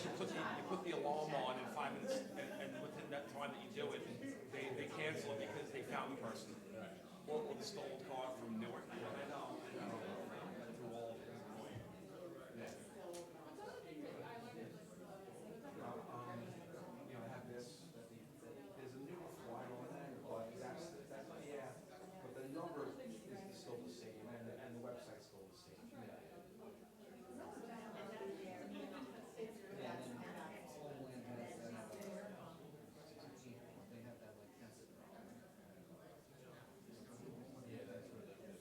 unless you put the alarm on in 5 minutes, and within that time that you do it, they cancel it because they found the person. Or the stolen car from Newark. I know. Through all of it. I have this, there's a new flyer on there, but that's, yeah, but the number is still the same, and the website's still the same. Yeah. They have that like tentative. Yeah, that's what it is.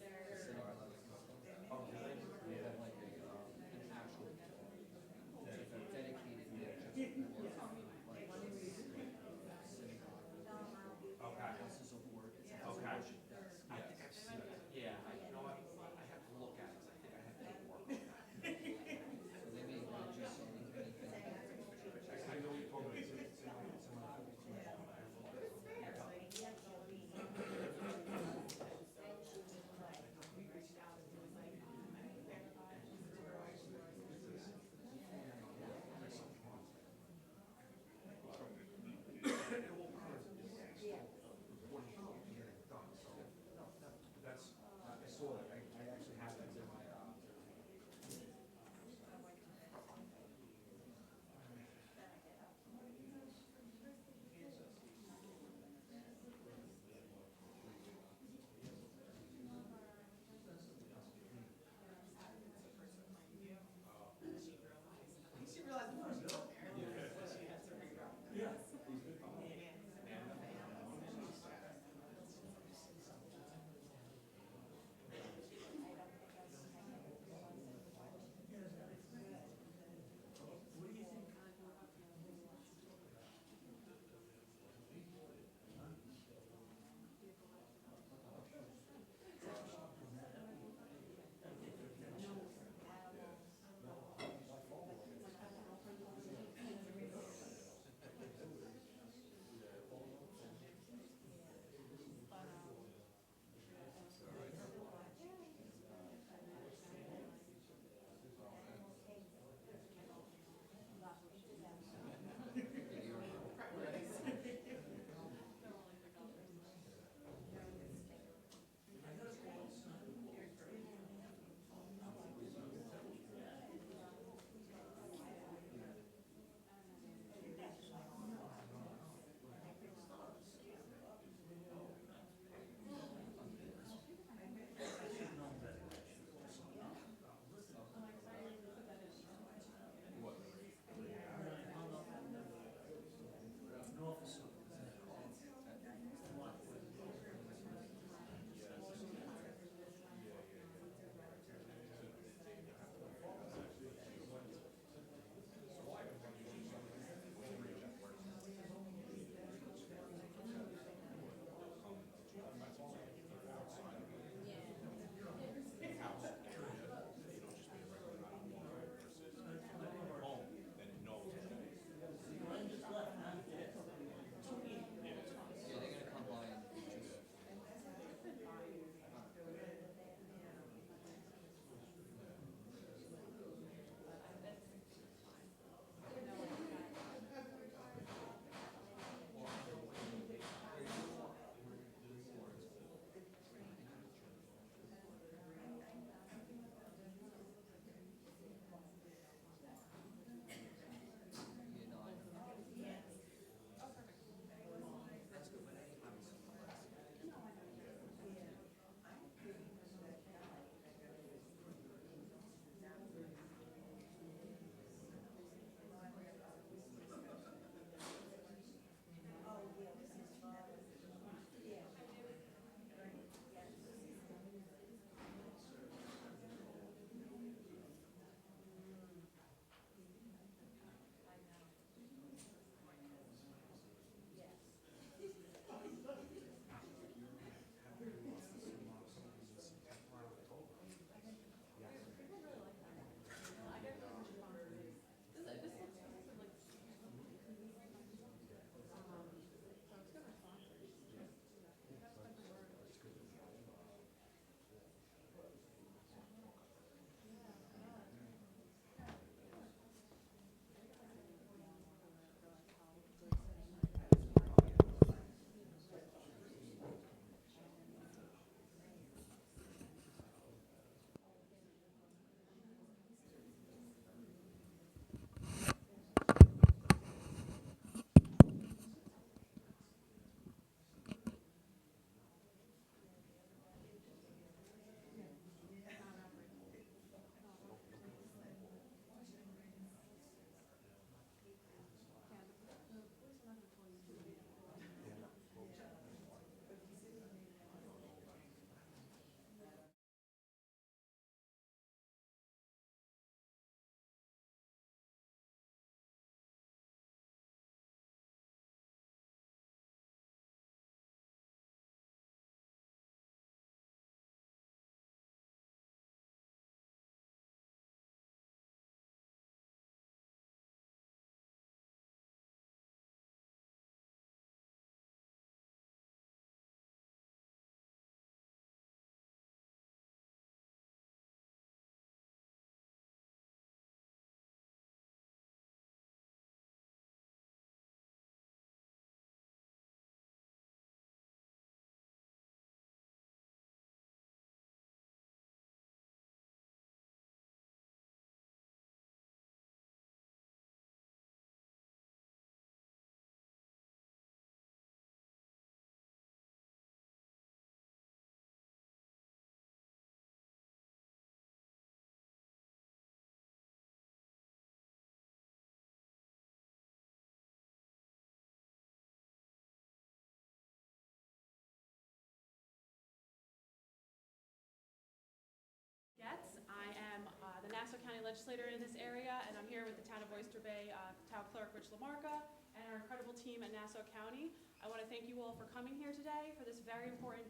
legislator in this area, and I'm here with the Town of Oyster Bay Town Clerk Rich LaMarca and our incredible team at Nassau County. I want to thank you all for coming here today for this very important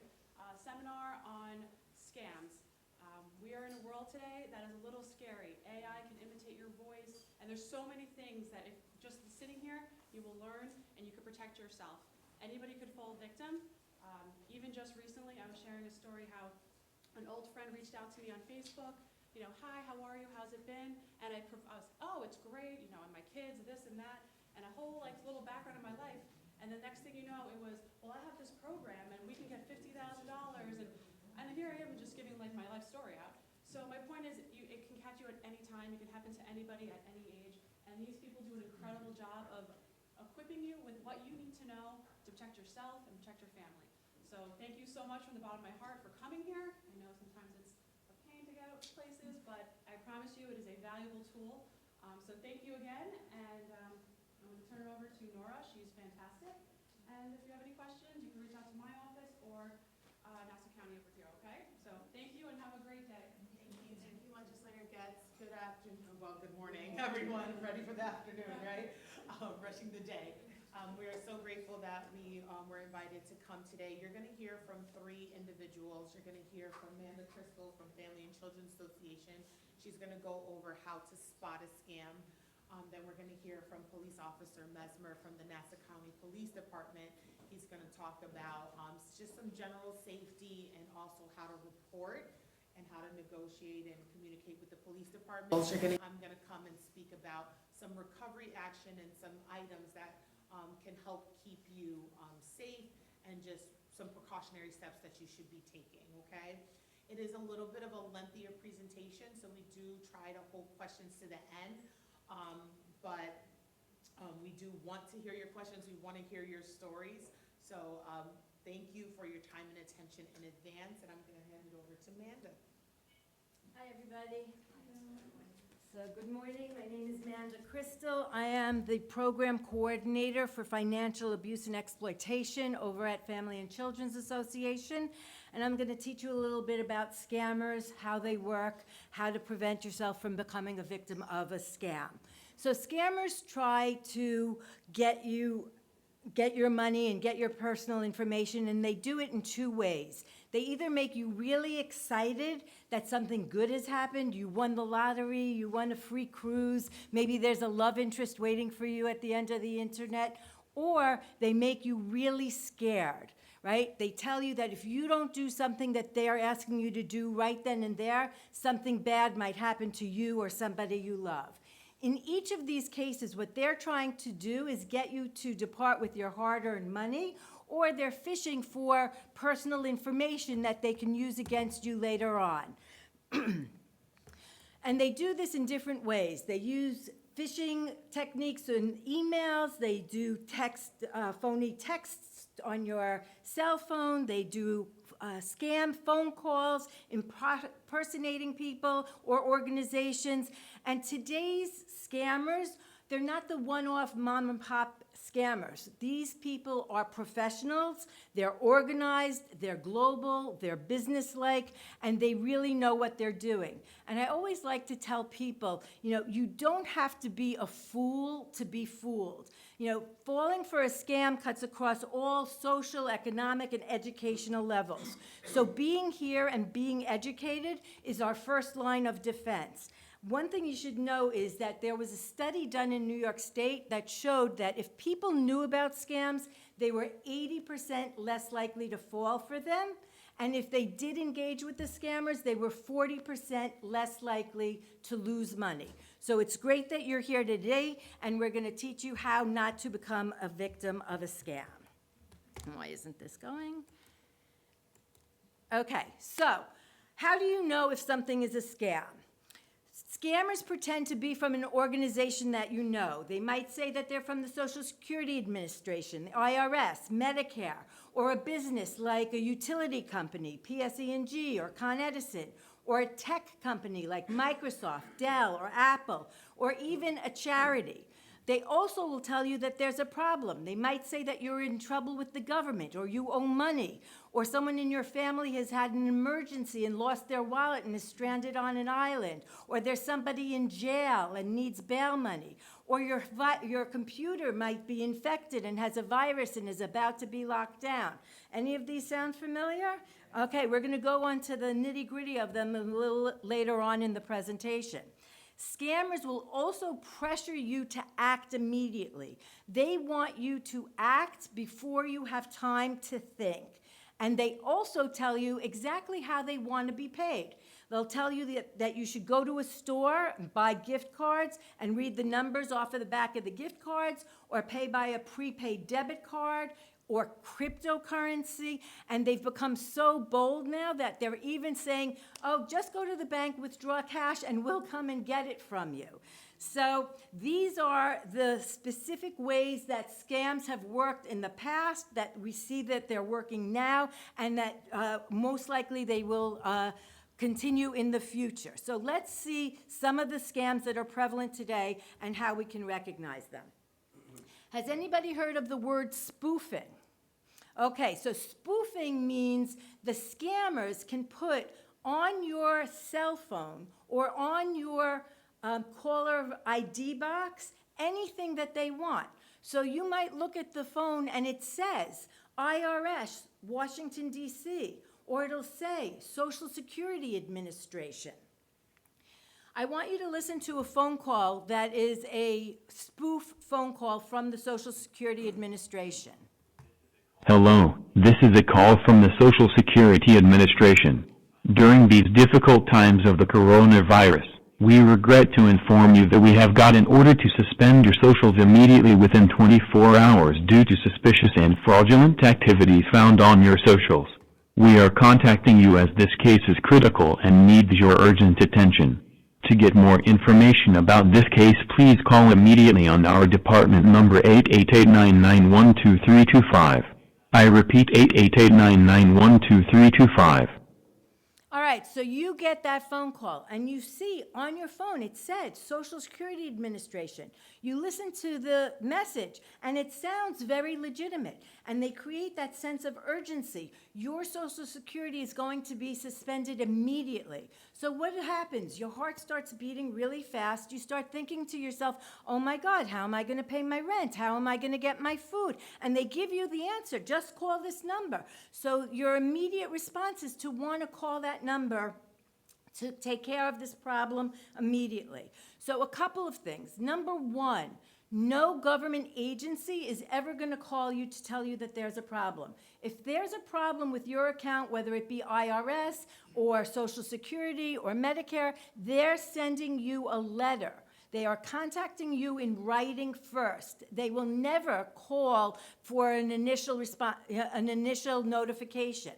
seminar on scams. We are in a world today that is a little scary. AI can imitate your voice, and there's so many things that if just sitting here, you will learn and you can protect yourself. Anybody could fall victim. Even just recently, I was sharing a story how an old friend reached out to me on Facebook. You know, hi, how are you? How's it been? And I was, oh, it's great. You know, and my kids, this and that, and a whole like little background of my life. And the next thing you know, it was, well, I have this program, and we can get $50,000, and here I am just giving like my life story out. So my point is, it can catch you at any time. It can happen to anybody at any age. And these people do an incredible job of equipping you with what you need to know to protect yourself and protect your family. So thank you so much from the bottom of my heart for coming here. I know sometimes it's a pain to get out places, but I promise you it is a valuable tool. So thank you again, and I'm going to turn it over to Nora. She's fantastic. And if you have any questions, you can reach out to my office or Nassau County over here, okay? So thank you and have a great day. Thank you, Legislator Goetz. Good afternoon, well, good morning, everyone. Ready for the afternoon, right? Rushing the day. We are so grateful that we were invited to come today. You're going to hear from 3 individuals. You're going to hear from Amanda Crystal from Family and Children's Association. She's going to go over how to spot a scam. Then we're going to hear from Police Officer Mesmer from the Nassau County Police Department. He's going to talk about just some general safety and also how to report and how to negotiate and communicate with the police department. I'm going to come and speak about some recovery action and some items that can help keep you safe and just some precautionary steps that you should be taking, okay? It is a little bit of a lengthier presentation, so we do try to hold questions to the end, but we do want to hear your questions. We want to hear your stories. So thank you for your time and attention in advance, and I'm going to hand it over to Amanda. Hi, everybody. So good morning. My name is Amanda Crystal. I am the Program Coordinator for Financial Abuse and Exploitation over at Family and Children's Association. And I'm going to teach you a little bit about scammers, how they work, how to prevent yourself from becoming a victim of a scam. So scammers try to get your money and get your personal information, and they do it in 2 ways. They either make you really excited that something good has happened, you won the lottery, you won a free cruise, maybe there's a love interest waiting for you at the end of the internet, or they make you really scared, right? They tell you that if you don't do something that they're asking you to do right then and there, something bad might happen to you or somebody you love. In each of these cases, what they're trying to do is get you to depart with your hard-earned money, or they're fishing for personal information that they can use against you later on. And they do this in different ways. They use phishing techniques in emails. They do phony texts on your cell phone. They do scam phone calls, impersonating people or organizations. And today's scammers, they're not the one-off mom and pop scammers. These people are professionals, they're organized, they're global, they're business-like, and they really know what they're doing. And I always like to tell people, you don't have to be a fool to be fooled. Falling for a scam cuts across all social, economic, and educational levels. So being here and being educated is our first line of defense. One thing you should know is that there was a study done in New York State that showed that if people knew about scams, they were 80% less likely to fall for them. And if they did engage with the scammers, they were 40% less likely to lose money. So it's great that you're here today, and we're going to teach you how not to become a victim of a scam. Why isn't this going? Okay, so how do you know if something is a scam? Scammers pretend to be from an organization that you know. They might say that they're from the Social Security Administration, the IRS, Medicare, or a business like a utility company, PSE&G or Con Edison, or a tech company like Microsoft, Dell, or Apple, or even a charity. They also will tell you that there's a problem. They might say that you're in trouble with the government, or you owe money, or someone in your family has had an emergency and lost their wallet and is stranded on an island, or there's somebody in jail and needs bail money, or your computer might be infected and has a virus and is about to be locked down. Any of these sound familiar? Okay, we're going to go on to the nitty-gritty of them a little later on in the presentation. Scammers will also pressure you to act immediately. They want you to act before you have time to think. And they also tell you exactly how they want to be paid. They'll tell you that you should go to a store and buy gift cards and read the numbers off of the back of the gift cards, or pay by a prepaid debit card or cryptocurrency. And they've become so bold now that they're even saying, oh, just go to the bank, withdraw cash, and we'll come and get it from you. So these are the specific ways that scams have worked in the past, that we see that they're working now, and that most likely they will continue in the future. So let's see some of the scams that are prevalent today and how we can recognize them. Has anybody heard of the word spoofing? Okay, so spoofing means the scammers can put on your cell phone or on your caller ID box anything that they want. So you might look at the phone and it says IRS, Washington, D.C., or it'll say Social Security Administration. I want you to listen to a phone call that is a spoof phone call from the Social Security Administration. Hello, this is a call from the Social Security Administration. During these difficult times of the coronavirus, we regret to inform you that we have got an order to suspend your socials immediately within 24 hours due to suspicious and fraudulent activities found on your socials. We are contacting you as this case is critical and needs your urgent attention. To get more information about this case, please call immediately on our department number 888-991-2325. I repeat, 888-991-2325. All right, so you get that phone call, and you see on your phone it said Social Security Administration. You listen to the message, and it sounds very legitimate, and they create that sense of urgency. Your Social Security is going to be suspended immediately. So what happens? Your heart starts beating really fast. You start thinking to yourself, oh my God, how am I going to pay my rent? How am I going to get my food? And they give you the answer, just call this number. So your immediate response is to want to call that number to take care of this problem immediately. So a couple of things. Number one, no government agency is ever going to call you to tell you that there's a problem. If there's a problem with your account, whether it be IRS or Social Security or Medicare, they're sending you a letter. They are contacting you in writing first. They will never call for an initial response, an initial notification.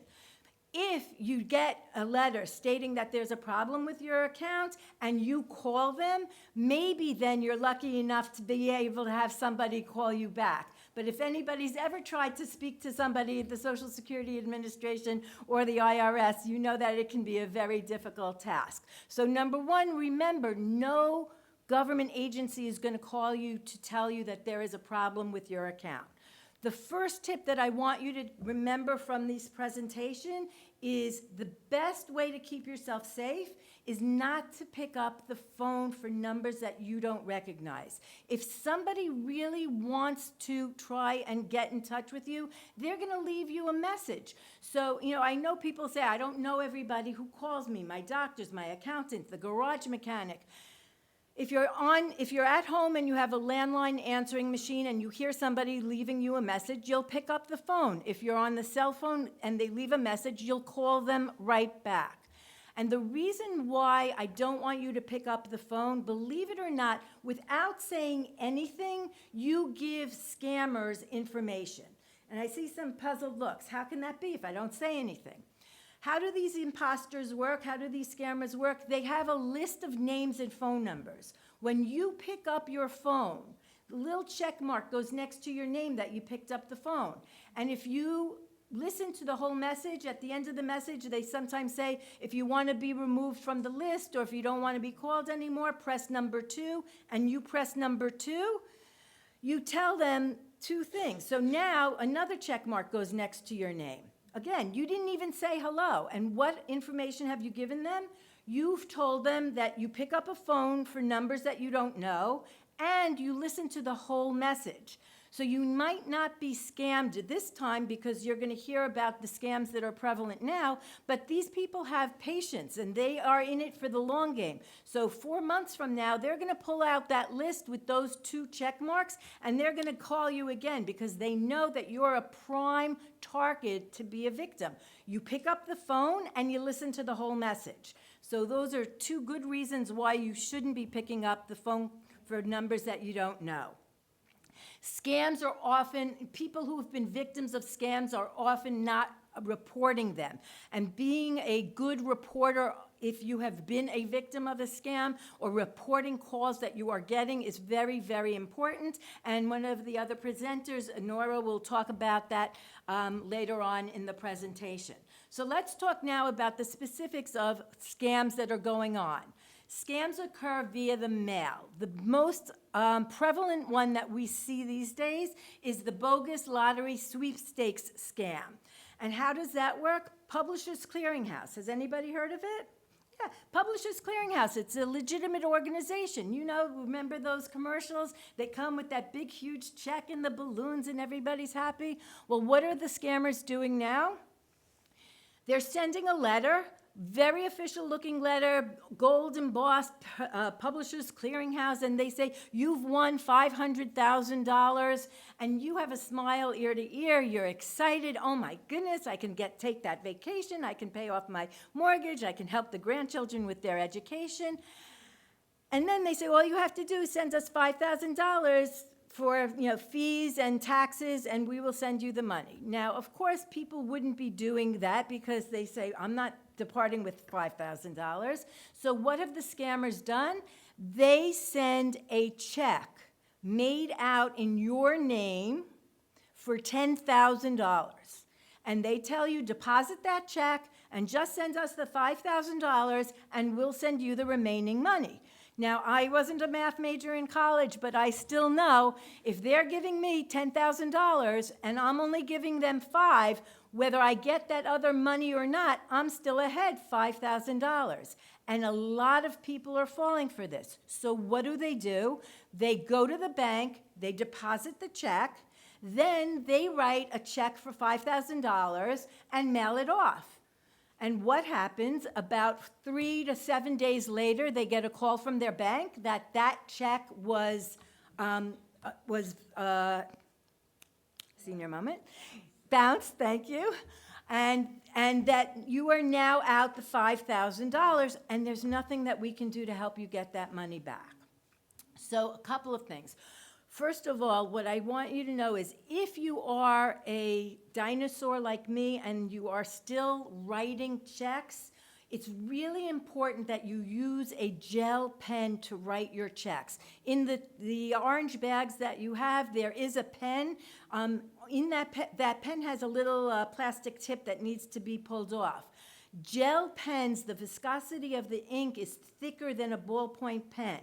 If you get a letter stating that there's a problem with your account and you call them, maybe then you're lucky enough to be able to have somebody call you back. But if anybody's ever tried to speak to somebody at the Social Security Administration or the IRS, you know that it can be a very difficult task. So number one, remember, no government agency is going to call you to tell you that there is a problem with your account. The first tip that I want you to remember from this presentation is the best way to keep yourself safe is not to pick up the phone for numbers that you don't recognize. If somebody really wants to try and get in touch with you, they're going to leave you a message. So, I know people say, I don't know everybody who calls me, my doctors, my accountant, the garage mechanic. If you're at home and you have a landline answering machine and you hear somebody leaving you a message, you'll pick up the phone. If you're on the cell phone and they leave a message, you'll call them right back. And the reason why I don't want you to pick up the phone, believe it or not, without saying anything, you give scammers information. And I see some puzzled looks. How can that be if I don't say anything? How do these imposters work? How do these scammers work? They have a list of names and phone numbers. When you pick up your phone, the little check mark goes next to your name that you picked up the phone. And if you listen to the whole message, at the end of the message, they sometimes say, if you want to be removed from the list or if you don't want to be called anymore, press number 2, and you press number 2. you tell them two things. So now another check mark goes next to your name. Again, you didn't even say hello. And what information have you given them? You've told them that you pick up a phone for numbers that you don't know, and you listen to the whole message. So you might not be scammed this time because you're going to hear about the scams that are prevalent now, but these people have patience and they are in it for the long game. So 4 months from now, they're going to pull out that list with those 2 check marks and they're going to call you again because they know that you're a prime target to be a victim. You pick up the phone and you listen to the whole message. So those are 2 good reasons why you shouldn't be picking up the phone for numbers that you don't know. Scams are often, people who have been victims of scams are often not reporting them. And being a good reporter, if you have been a victim of a scam or reporting calls that you are getting is very, very important. And one of the other presenters, Nora, will talk about that later on in the presentation. So let's talk now about the specifics of scams that are going on. Scams occur via the mail. The most prevalent one that we see these days is the bogus lottery sweepstakes scam. And how does that work? Publishers Clearinghouse. Has anybody heard of it? Yeah, Publishers Clearinghouse. It's a legitimate organization. You know, remember those commercials? They come with that big, huge check and the balloons and everybody's happy. Well, what are the scammers doing now? They're sending a letter, very official looking letter, gold embossed, Publishers Clearinghouse, and they say, you've won $500,000, and you have a smile ear to ear, you're excited, oh my goodness, I can take that vacation, I can pay off my mortgage, I can help the grandchildren with their education. And then they say, all you have to do is send us $5,000 for fees and taxes, and we will send you the money. Now, of course, people wouldn't be doing that because they say, I'm not departing with $5,000. So what have the scammers done? They send a check made out in your name for $10,000. And they tell you, deposit that check and just send us the $5,000 and we'll send you the remaining money. Now, I wasn't a math major in college, but I still know if they're giving me $10,000 and I'm only giving them $5,000, whether I get that other money or not, I'm still ahead $5,000. And a lot of people are falling for this. So what do? They go to the bank, they deposit the check, then they write a check for $5,000 and mail it off. And what happens? About 3 to 7 days later, they get a call from their bank that that check was senior moment, bounced, thank you, and that you are now out the $5,000, and there's nothing that we can do to help you get that money back. So a couple of things. First of all, what I want you to know is if you are a dinosaur like me and you are still writing checks, it's really important that you use a gel pen to write your checks. In the orange bags that you have, there is a pen. In that pen has a little plastic tip that needs to be pulled off. Gel pens, the viscosity of the ink is thicker than a ballpoint pen.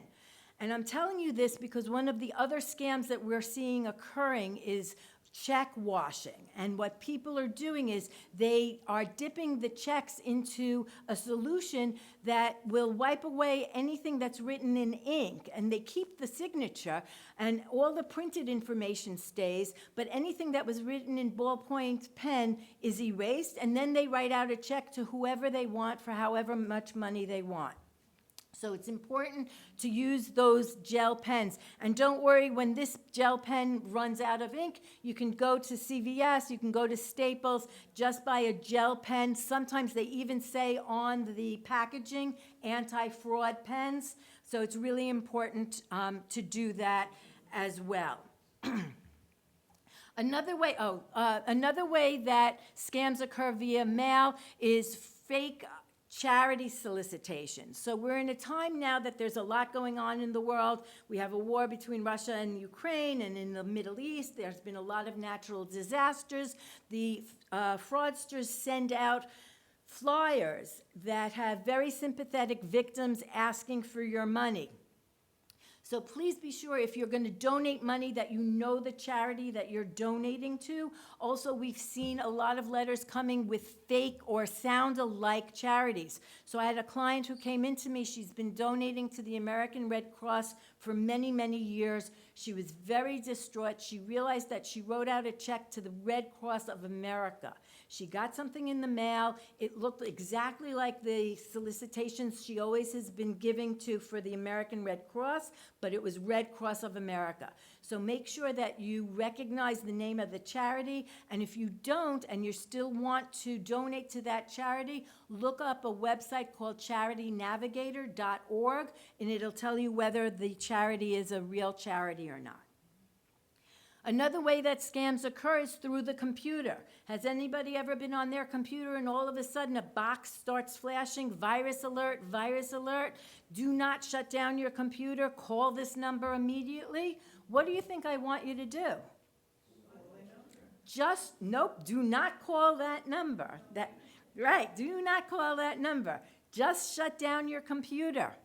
And I'm telling you this because one of the other scams that we're seeing occurring is check washing. And what people are doing is they are dipping the checks into a solution that will wipe away anything that's written in ink. And they keep the signature and all the printed information stays, but anything that was written in ballpoint pen is erased. And then they write out a check to whoever they want for however much money they want. So it's important to use those gel pens. And don't worry, when this gel pen runs out of ink, you can go to CVS, you can go to Staples, just buy a gel pen. Sometimes they even say on the packaging, anti-fraud pens. So it's really important to do that as well. Another way that scams occur via mail is fake charity solicitation. So we're in a time now that there's a lot going on in the world. We have a war between Russia and Ukraine, and in the Middle East, there's been a lot of natural disasters. The fraudsters send out flyers that have very sympathetic victims asking for your money. So please be sure if you're going to donate money that you know the charity that you're donating to. Also, we've seen a lot of letters coming with fake or sound-alike charities. So I had a client who came into me. She's been donating to the American Red Cross for many, many years. She was very distraught. She realized that she wrote out a check to the Red Cross of America. She got something in the mail. It looked exactly like the solicitations she always has been giving to for the American Red Cross, but it was Red Cross of America. So make sure that you recognize the name of the charity, and if you don't and you still want to donate to that charity, look up a website called charitynavigator.org, and it'll tell you whether the charity is a real charity or not. Another way that scams occur is through the computer. Has anybody ever been on their computer and all of a sudden a box starts flashing, virus alert, virus alert? Do not shut down your computer. Call this number immediately. What do you think I want you to do? Nope, do not call that number. Right, do not call that number. Just shut down your computer.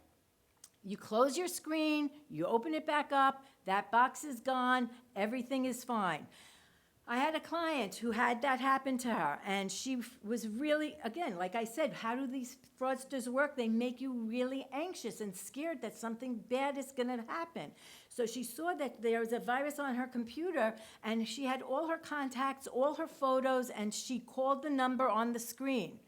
You close your screen, you open it back up, that box is gone, everything is fine. I had a client who had that happen to her, and she was really, again, like I said, how do these fraudsters work? They make you really anxious and scared that something bad is going to happen. So she saw that there was a virus on her computer, and she had all her contacts, all her photos, and she called the number on the screen.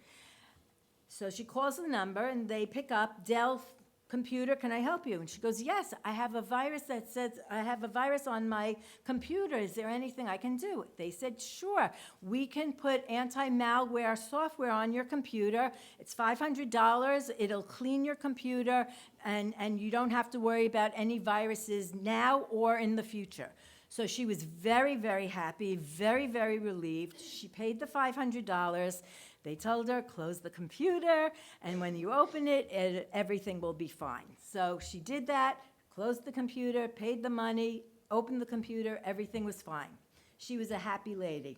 So she calls the number, and they pick up, Dell computer, can I help you? And she goes, yes, I have a virus that says, I have a virus on my computer. Is there anything I can do? They said, sure, we can put anti-malware software on your computer. It's $500. It'll clean your computer, and you don't have to worry about any viruses now or in the future. So she was very, very happy, very, very relieved. She paid the $500. They told her, close the computer, and when you open it, everything will be fine. So she did that, closed the computer, paid the money, opened the computer, everything was fine. She was a happy lady.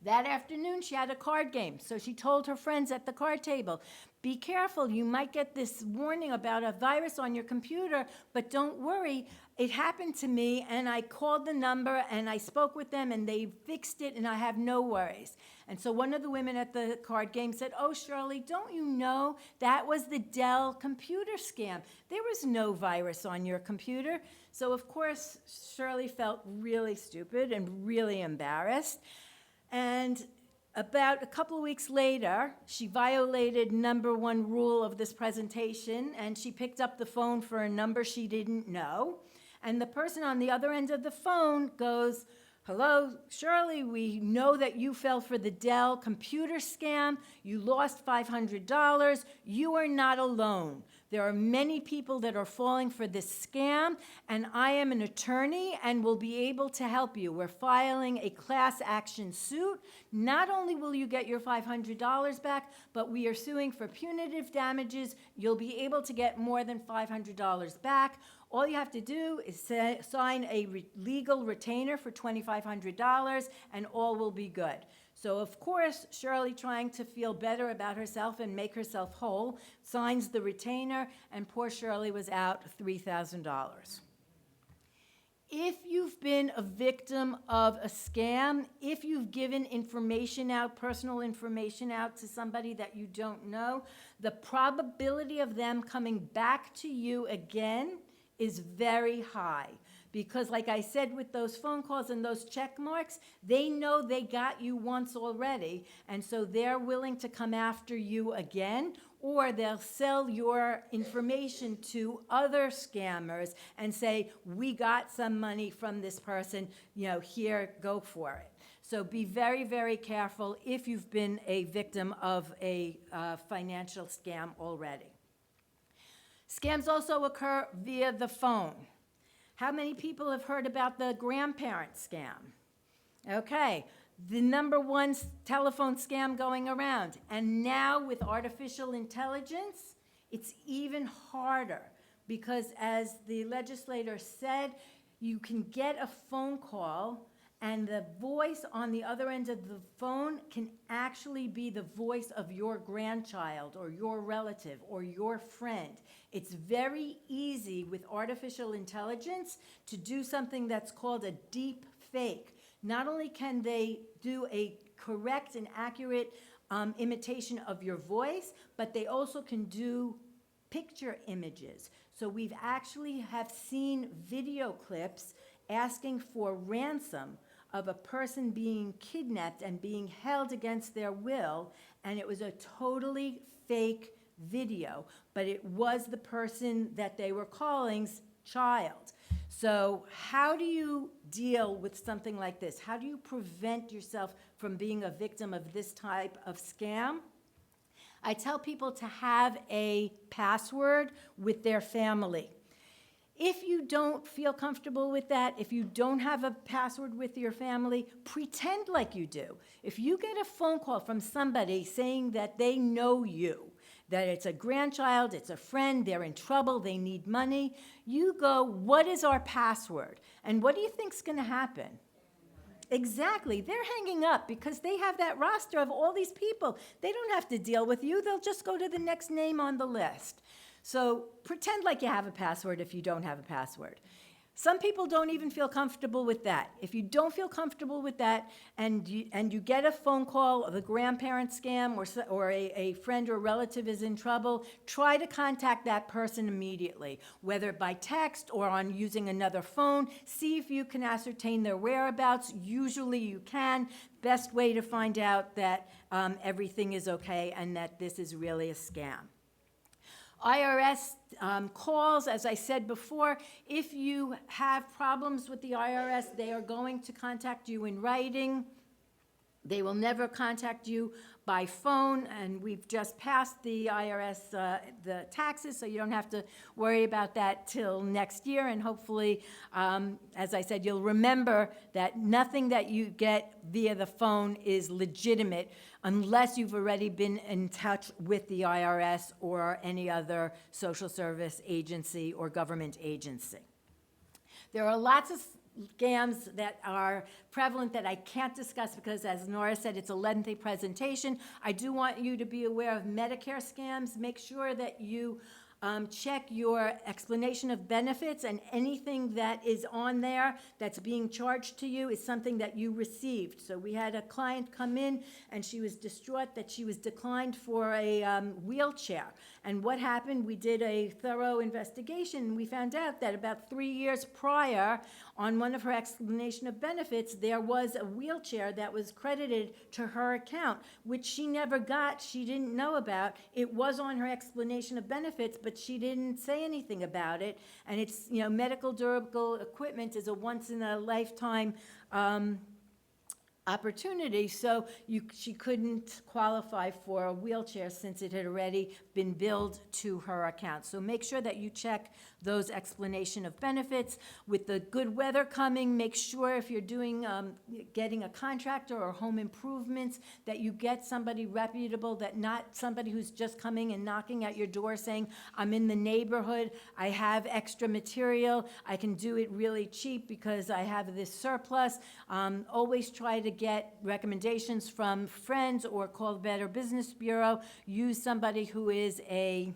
That afternoon, she had a card game, so she told her friends at the card table, be careful, you might get this warning about a virus on your computer, but don't worry, it happened to me, and I called the number, and I spoke with them, and they fixed it, and I have no worries. And so one of the women at the card game said, oh, Shirley, don't you know that was the Dell computer scam? There was no virus on your computer. So, of course, Shirley felt really stupid and really embarrassed. And about a couple of weeks later, she violated number one rule of this presentation, and she picked up the phone for a number she didn't know. And the person on the other end of the phone goes, hello, Shirley, we know that you fell for the Dell computer scam. You lost $500. You are not alone. There are many people that are falling for this scam, and I am an attorney and will be able to help you. We're filing a class action suit. Not only will you get your $500 back, but we are suing for punitive damages. You'll be able to get more than $500 back. All you have to do is sign a legal retainer for $2,500, and all will be good. So, of course, Shirley, trying to feel better about herself and make herself whole, signs the retainer, and poor Shirley was out $3,000. If you've been a victim of a scam, if you've given information out, personal information out to somebody that you don't know, the probability of them coming back to you again is very high. Because like I said, with those phone calls and those check marks, they know they got you once already, and so they're willing to come after you again, or they'll sell your information to other scammers and say, we got some money from this person, here, go for it. So be very, very careful if you've been a victim of a financial scam already. Scams also occur via the phone. How many people have heard about the grandparent scam? Okay, the number one telephone scam going around. And now with artificial intelligence, it's even harder because as the legislator said, you can get a phone call and the voice on the other end of the phone can actually be the voice of your grandchild or your relative or your friend. It's very easy with artificial intelligence to do something that's called a deep fake. Not only can they do a correct and accurate imitation of your voice, but they also can do picture images. So we've actually have seen video clips asking for ransom of a person being kidnapped and being held against their will, and it was a totally fake video, but it was the person that they were calling's child. So how do you deal with something like this? How do you prevent yourself from being a victim of this type of scam? I tell people to have a password with their family. If you don't feel comfortable with that, if you don't have a password with your family, pretend like you do. If you get a phone call from somebody saying that they know you, that it's a grandchild, it's a friend, they're in trouble, they need money, you go, what is our password? And what do you think's gonna happen? Exactly, they're hanging up because they have that roster of all these people. They don't have to deal with you, they'll just go to the next name on the list. So pretend like you have a password if you don't have a password. Some people don't even feel comfortable with that. If you don't feel comfortable with that and you get a phone call of a grandparent scam or a friend or relative is in trouble, try to contact that person immediately, whether by text or on using another phone. See if you can ascertain their whereabouts. Usually you can. Best way to find out that everything is okay and that this is really a scam. IRS calls, as I said before, if you have problems with the IRS, they are going to contact you in writing. They will never contact you by phone, and we've just passed the IRS, the taxes, so you don't have to worry about that till next year, and hopefully, as I said, you'll remember that nothing that you get via the phone is legitimate unless you've already been in touch with the IRS or any other social service agency or government agency. There are lots of scams that are prevalent that I can't discuss because, as Nora said, it's a lengthy presentation. I do want you to be aware of Medicare scams. Make sure that you check your explanation of benefits, and anything that is on there that's being charged to you is something that you received. So we had a client come in and she was distraught that she was declined for a wheelchair. And what happened, we did a thorough investigation and we found out that about 3 years prior, on one of her explanation of benefits, there was a wheelchair that was credited to her account, which she never got, she didn't know about. It was on her explanation of benefits, but she didn't say anything about it. And it's, you know, medical durable equipment is a once-in-a-lifetime opportunity, so she couldn't qualify for a wheelchair since it had already been billed to her account. So make sure that you check those explanation of benefits. With the good weather coming, make sure if you're doing, getting a contractor or home improvements, that you get somebody reputable, that not somebody who's just coming and knocking at your door saying, I'm in the neighborhood, I have extra material, I can do it really cheap because I have this surplus. Always try to get recommendations from friends or call the Better Business Bureau. Use somebody who is a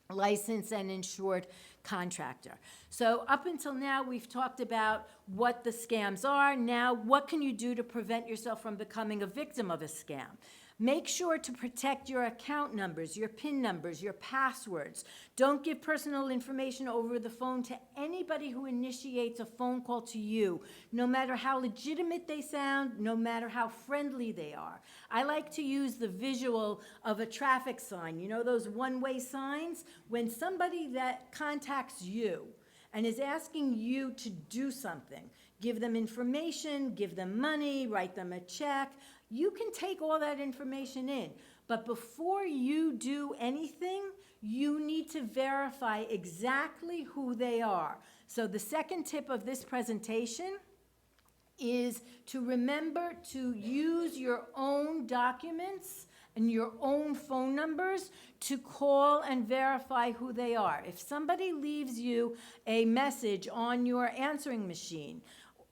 licensed and insured contractor. So up until now, we've talked about what the scams are. Now, what can you do to prevent yourself from becoming a victim of a scam? Make sure to protect your account numbers, your PIN numbers, your passwords. Don't give personal information over the phone to anybody who initiates a phone call to you, no matter how legitimate they sound, no matter how friendly they are. I like to use the visual of a traffic sign. You know those one-way signs? When somebody that contacts you and is asking you to do something, give them information, give them money, write them a check, you can take all that information in, but before you do anything, you need to verify exactly who they are. So the second tip of this presentation is to remember to use your own documents and your own phone numbers to call and verify who they are. If somebody leaves you a message on your answering machine,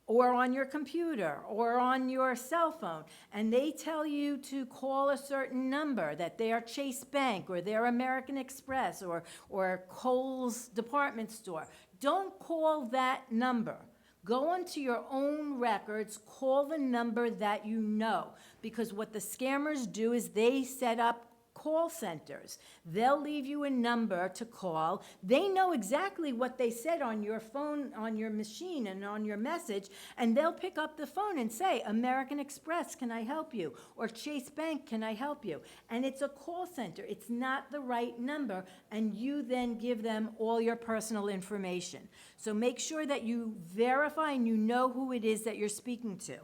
or on your computer, or on your cell phone, and they tell you to call a certain number, that they are Chase Bank, or they're American Express, or Kohl's department store, don't call that number. Go onto your own records, call the number that you know, because what the scammers do is they set up call centers. They'll leave you a number to call. They know exactly what they said on your phone, on your machine, and on your message, and they'll pick up the phone and say, American Express, can I help you? Or Chase Bank, can I help you? And it's a call center. It's not the right number, and you then give them all your personal information. So make sure that you verify and you know who it is that you're speaking to.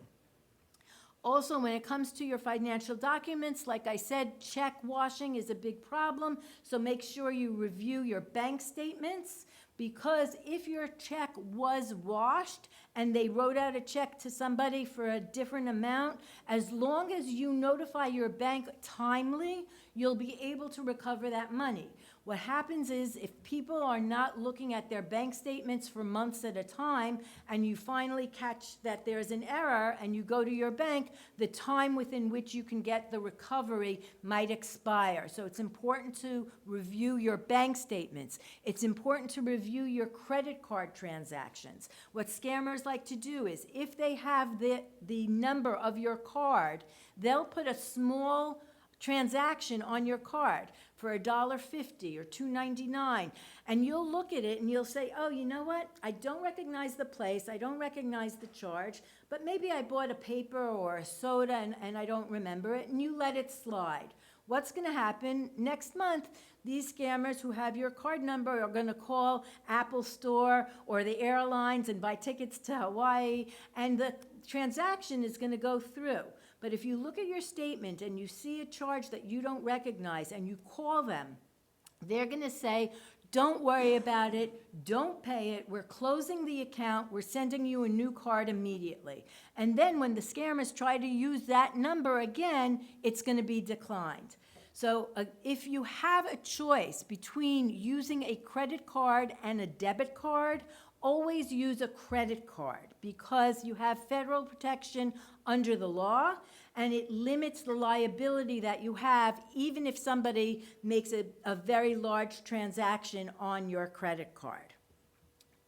Also, when it comes to your financial documents, like I said, check washing is a big problem, so make sure you review your bank statements, because if your check was washed and they wrote out a check to somebody for a different amount, as long as you notify your bank timely, you'll be able to recover that money. What happens is, if people are not looking at their bank statements for months at a time, and you finally catch that there's an error and you go to your bank, the time within which you can get the recovery might expire. So it's important to review your bank statements. It's important to review your credit card transactions. What scammers like to do is, if they have the number of your card, they'll put a small transaction on your card for $1.50 or $2.99, and you'll look at it and you'll say, oh, you know what? I don't recognize the place, I don't recognize the charge, but maybe I bought a paper or a soda and I don't remember it, and you let it slide. What's going to happen next month? These scammers who have your card number are going to call Apple Store or the airlines and buy tickets to Hawaii, and the transaction is going to go through. But if you look at your statement and you see a charge that you don't recognize and you call them, they're going to say, don't worry about it, don't pay it, we're closing the account, we're sending you a new card immediately. And then when the scammers try to use that number again, it's going to be declined. So if you have a choice between using a credit card and a debit card, always use a credit card, because you have federal protection under the law, and it limits the liability that you have even if somebody makes a very large transaction on your credit card.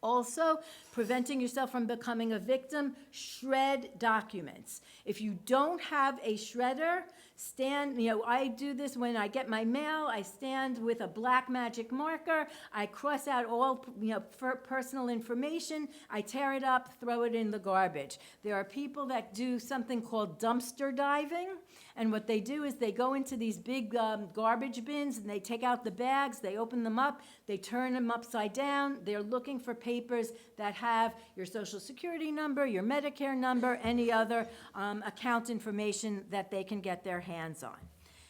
Also, preventing yourself from becoming a victim, shred documents. If you don't have a shredder, I do this when I get my mail. I stand with a black magic marker. I cross out all, personal information. I tear it up, throw it in the garbage. There are people that do something called dumpster diving, and what they do is they go into these big garbage bins and they take out the bags, they open them up, they turn them upside down. They're looking for papers that have your Social Security number, your Medicare number, any other account information that they can get their hands on.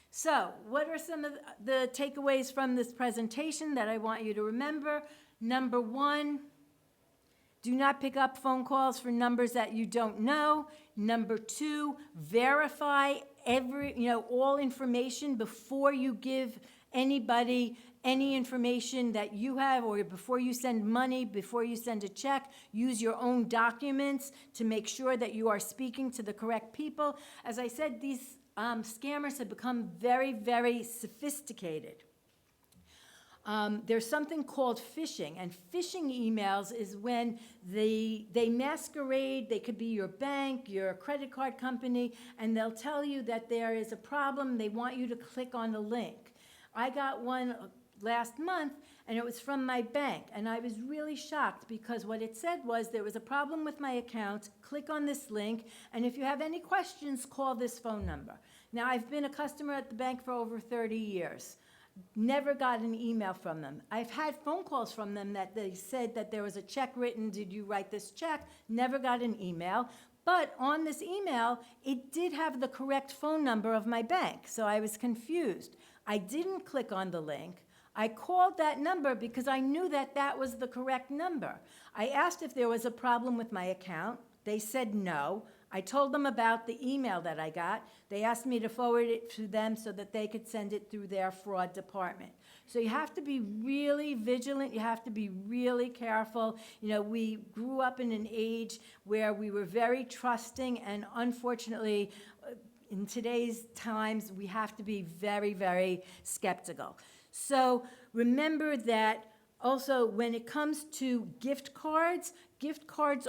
So, what are some of the takeaways from this presentation that I want you to remember? Number one, do not pick up phone calls for numbers that you don't know. Number two, verify all information before you give anybody any information that you have, or before you send money, before you send a check. Use your own documents to make sure that you are speaking to the correct people. As I said, these scammers have become very, very sophisticated. There's something called phishing, and phishing emails is when they masquerade. They could be your bank, your credit card company, and they'll tell you that there is a problem. They want you to click on the link. I got one last month, and it was from my bank, and I was really shocked, because what it said was, there was a problem with my account, click on this link, and if you have any questions, call this phone number. Now, I've been a customer at the bank for over 30 years. Never got an email from them. I've had phone calls from them that they said that there was a check written, did you write this check? Never got an email. But on this email, it did have the correct phone number of my bank, so I was confused. I didn't click on the link. I called that number because I knew that that was the correct number. I asked if there was a problem with my account. They said no. I told them about the email that I got. They asked me to forward it to them so that they could send it through their fraud department. So you have to be really vigilant, you have to be really careful. You know, we grew up in an age where we were very trusting, and unfortunately, in today's times, we have to be very, very skeptical. So remember that also when it comes to gift cards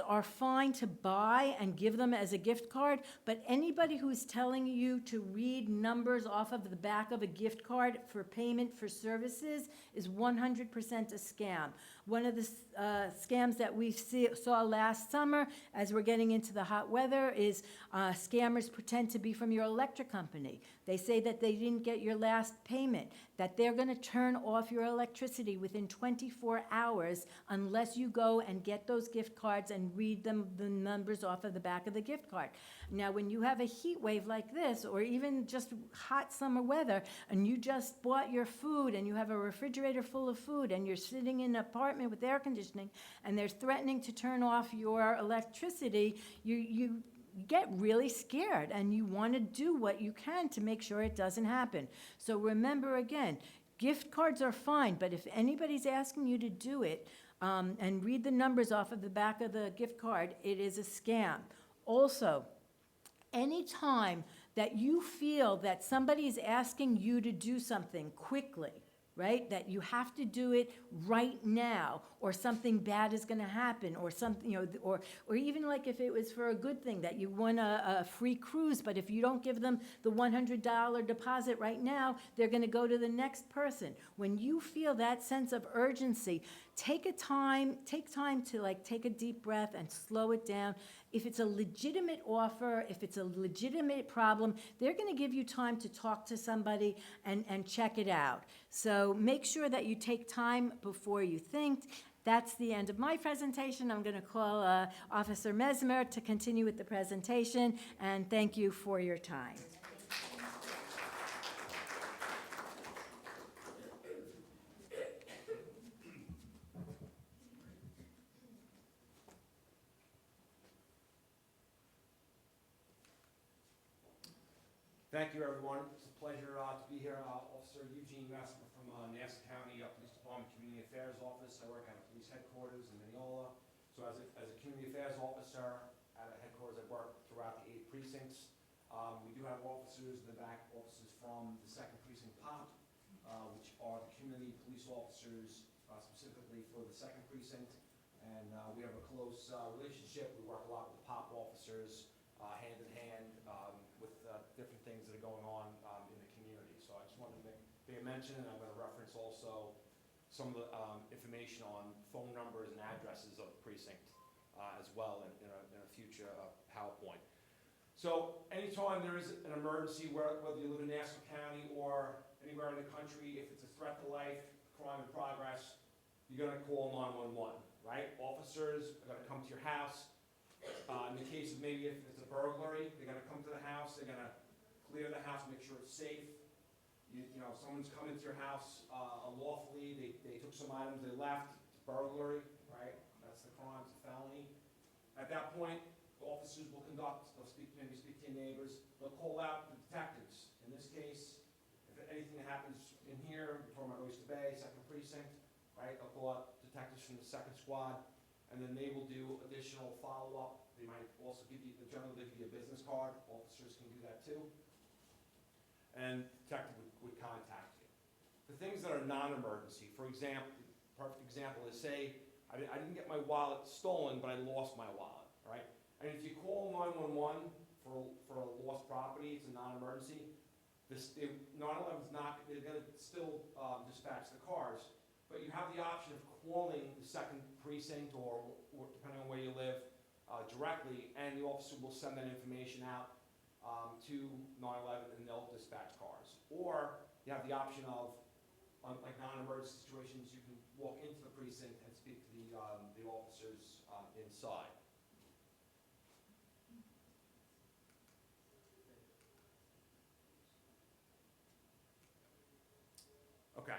are fine to buy and give them as a gift card, but anybody who's telling you to read numbers off of the back of a gift card for payment for services is 100% a scam. One of the scams that we saw last summer, as we're getting into the hot weather, is scammers pretend to be from your electric company. They say that they didn't get your last payment, that they're going to turn off your electricity within 24 hours unless you go and get those gift cards and read them, the numbers off of the back of the gift card. Now, when you have a heat wave like this, or even just hot summer weather, and you just bought your food and you have a refrigerator full of food and you're sitting in an apartment with air conditioning and they're threatening to turn off your electricity, you get really scared and you want to do what you can to make sure it doesn't happen. So remember again, gift cards are fine, but if anybody's asking you to do it and read the numbers off of the back of the gift card, it is a scam. Also, anytime that you feel that somebody is asking you to do something quickly, right, that you have to do it right now, or something bad is going to happen, or something, you know, or even like if it was for a good thing, that you won a free cruise, but if you don't give them the $100 deposit right now, they're going to go to the next person. When you feel that sense of urgency, take time to like take a deep breath and slow it down. If it's a legitimate offer, if it's a legitimate problem, they're going to give you time to talk to somebody and check it out. So make sure that you take time before you think. That's the end of my presentation. I'm going to call Officer Mesmer to continue with the presentation, and thank you for your time. Thank you, everyone. It's a pleasure to be here. Officer Eugene Mesmer from Nassau County Police Department Community Affairs Office. I work at a police headquarters in Mineola. So as a community affairs officer at a headquarters, I work throughout the 8 precincts. We do have officers in the back, officers from the 2nd Precinct POP, which are the community police officers specifically for the 2nd Precinct. And we have a close relationship. We work a lot with the POP officers hand in hand with different things that are going on in the community. So I just wanted to make a mention, and I'm going to reference also some of the information on phone numbers and addresses of the precinct as well in a future PowerPoint. So anytime there is an emergency, whether you live in Nassau County or anywhere in the country, if it's a threat to life, crime in progress, you're going to call 911, right? Officers are going to come to your house. In the case of maybe if it's a burglary, they're going to come to the house, they're going to clear the house, make sure it's safe. You know, someone's come into your house unlawfully, they took some items, they left, it's burglary, right? That's the crime, it's a felony. At that point, officers will maybe speak to your neighbors, they'll call out the detectives. In this case, if anything happens in here, from Oyster Bay, 2nd Precinct, right, they'll call out detectives from the 2nd Squad, and then they will do additional follow-up. They might also generally they give you a business card. Officers can do that too. And detective would contact you. The things that are non-emergency, for example, perfect example is say, I didn't get my wallet stolen, but I lost my wallet, right? And if you call 911 for a lost property, it's a non-emergency. 911's not, they're gonna still dispatch the cars, but you have the option of calling the 2nd Precinct or depending on where you live directly, and the officer will send that information out to 911 and they'll dispatch cars. Or you have the option of, like non-emergency situations, you can walk into the precinct and speak to the officers inside. Okay.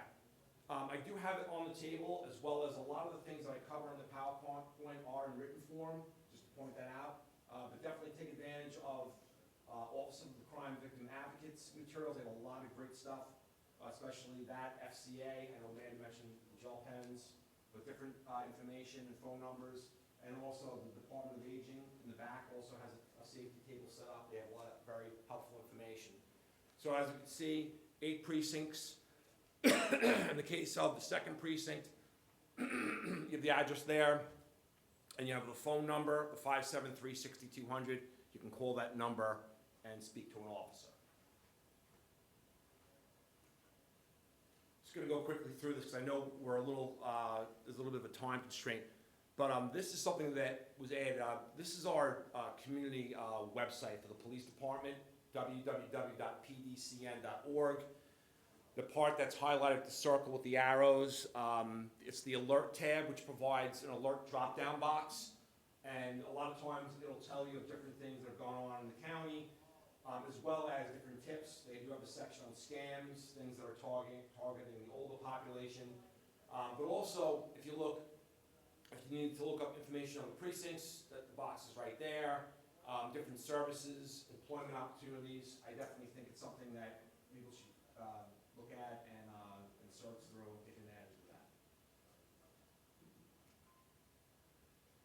I do have it on the table, as well as a lot of the things that I cover in the PowerPoint are in written form, just to point that out. But definitely take advantage of Office of the Crime Victim Advocates materials. They have a lot of great stuff. especially that, FCA, I know Mandy mentioned gel pens with different information and phone numbers, and also the Department of Aging in the back also has a safety table set up. They have a lot of very helpful information. So as you can see, 8 precincts. In the case of the 2nd precinct, you have the address there, and you have the phone number, the 573-6200. You can call that number and speak to an officer. Just going to go quickly through this because I know we're a little, there's a little bit of a time constraint. But this is something that was added. This is our community website for the police department, www.pdcn.org. The part that's highlighted, the circle with the arrows, it's the alert tab, which provides an alert drop-down box. And a lot of times it'll tell you of different things that have gone on in the county, as well as different tips. They do have a section on scams, things that are targeting the older population. But also, if you need to look up information on the precincts, the box is right there. Different services, employment opportunities. I definitely think it's something that people should look at and search through and take advantage of that.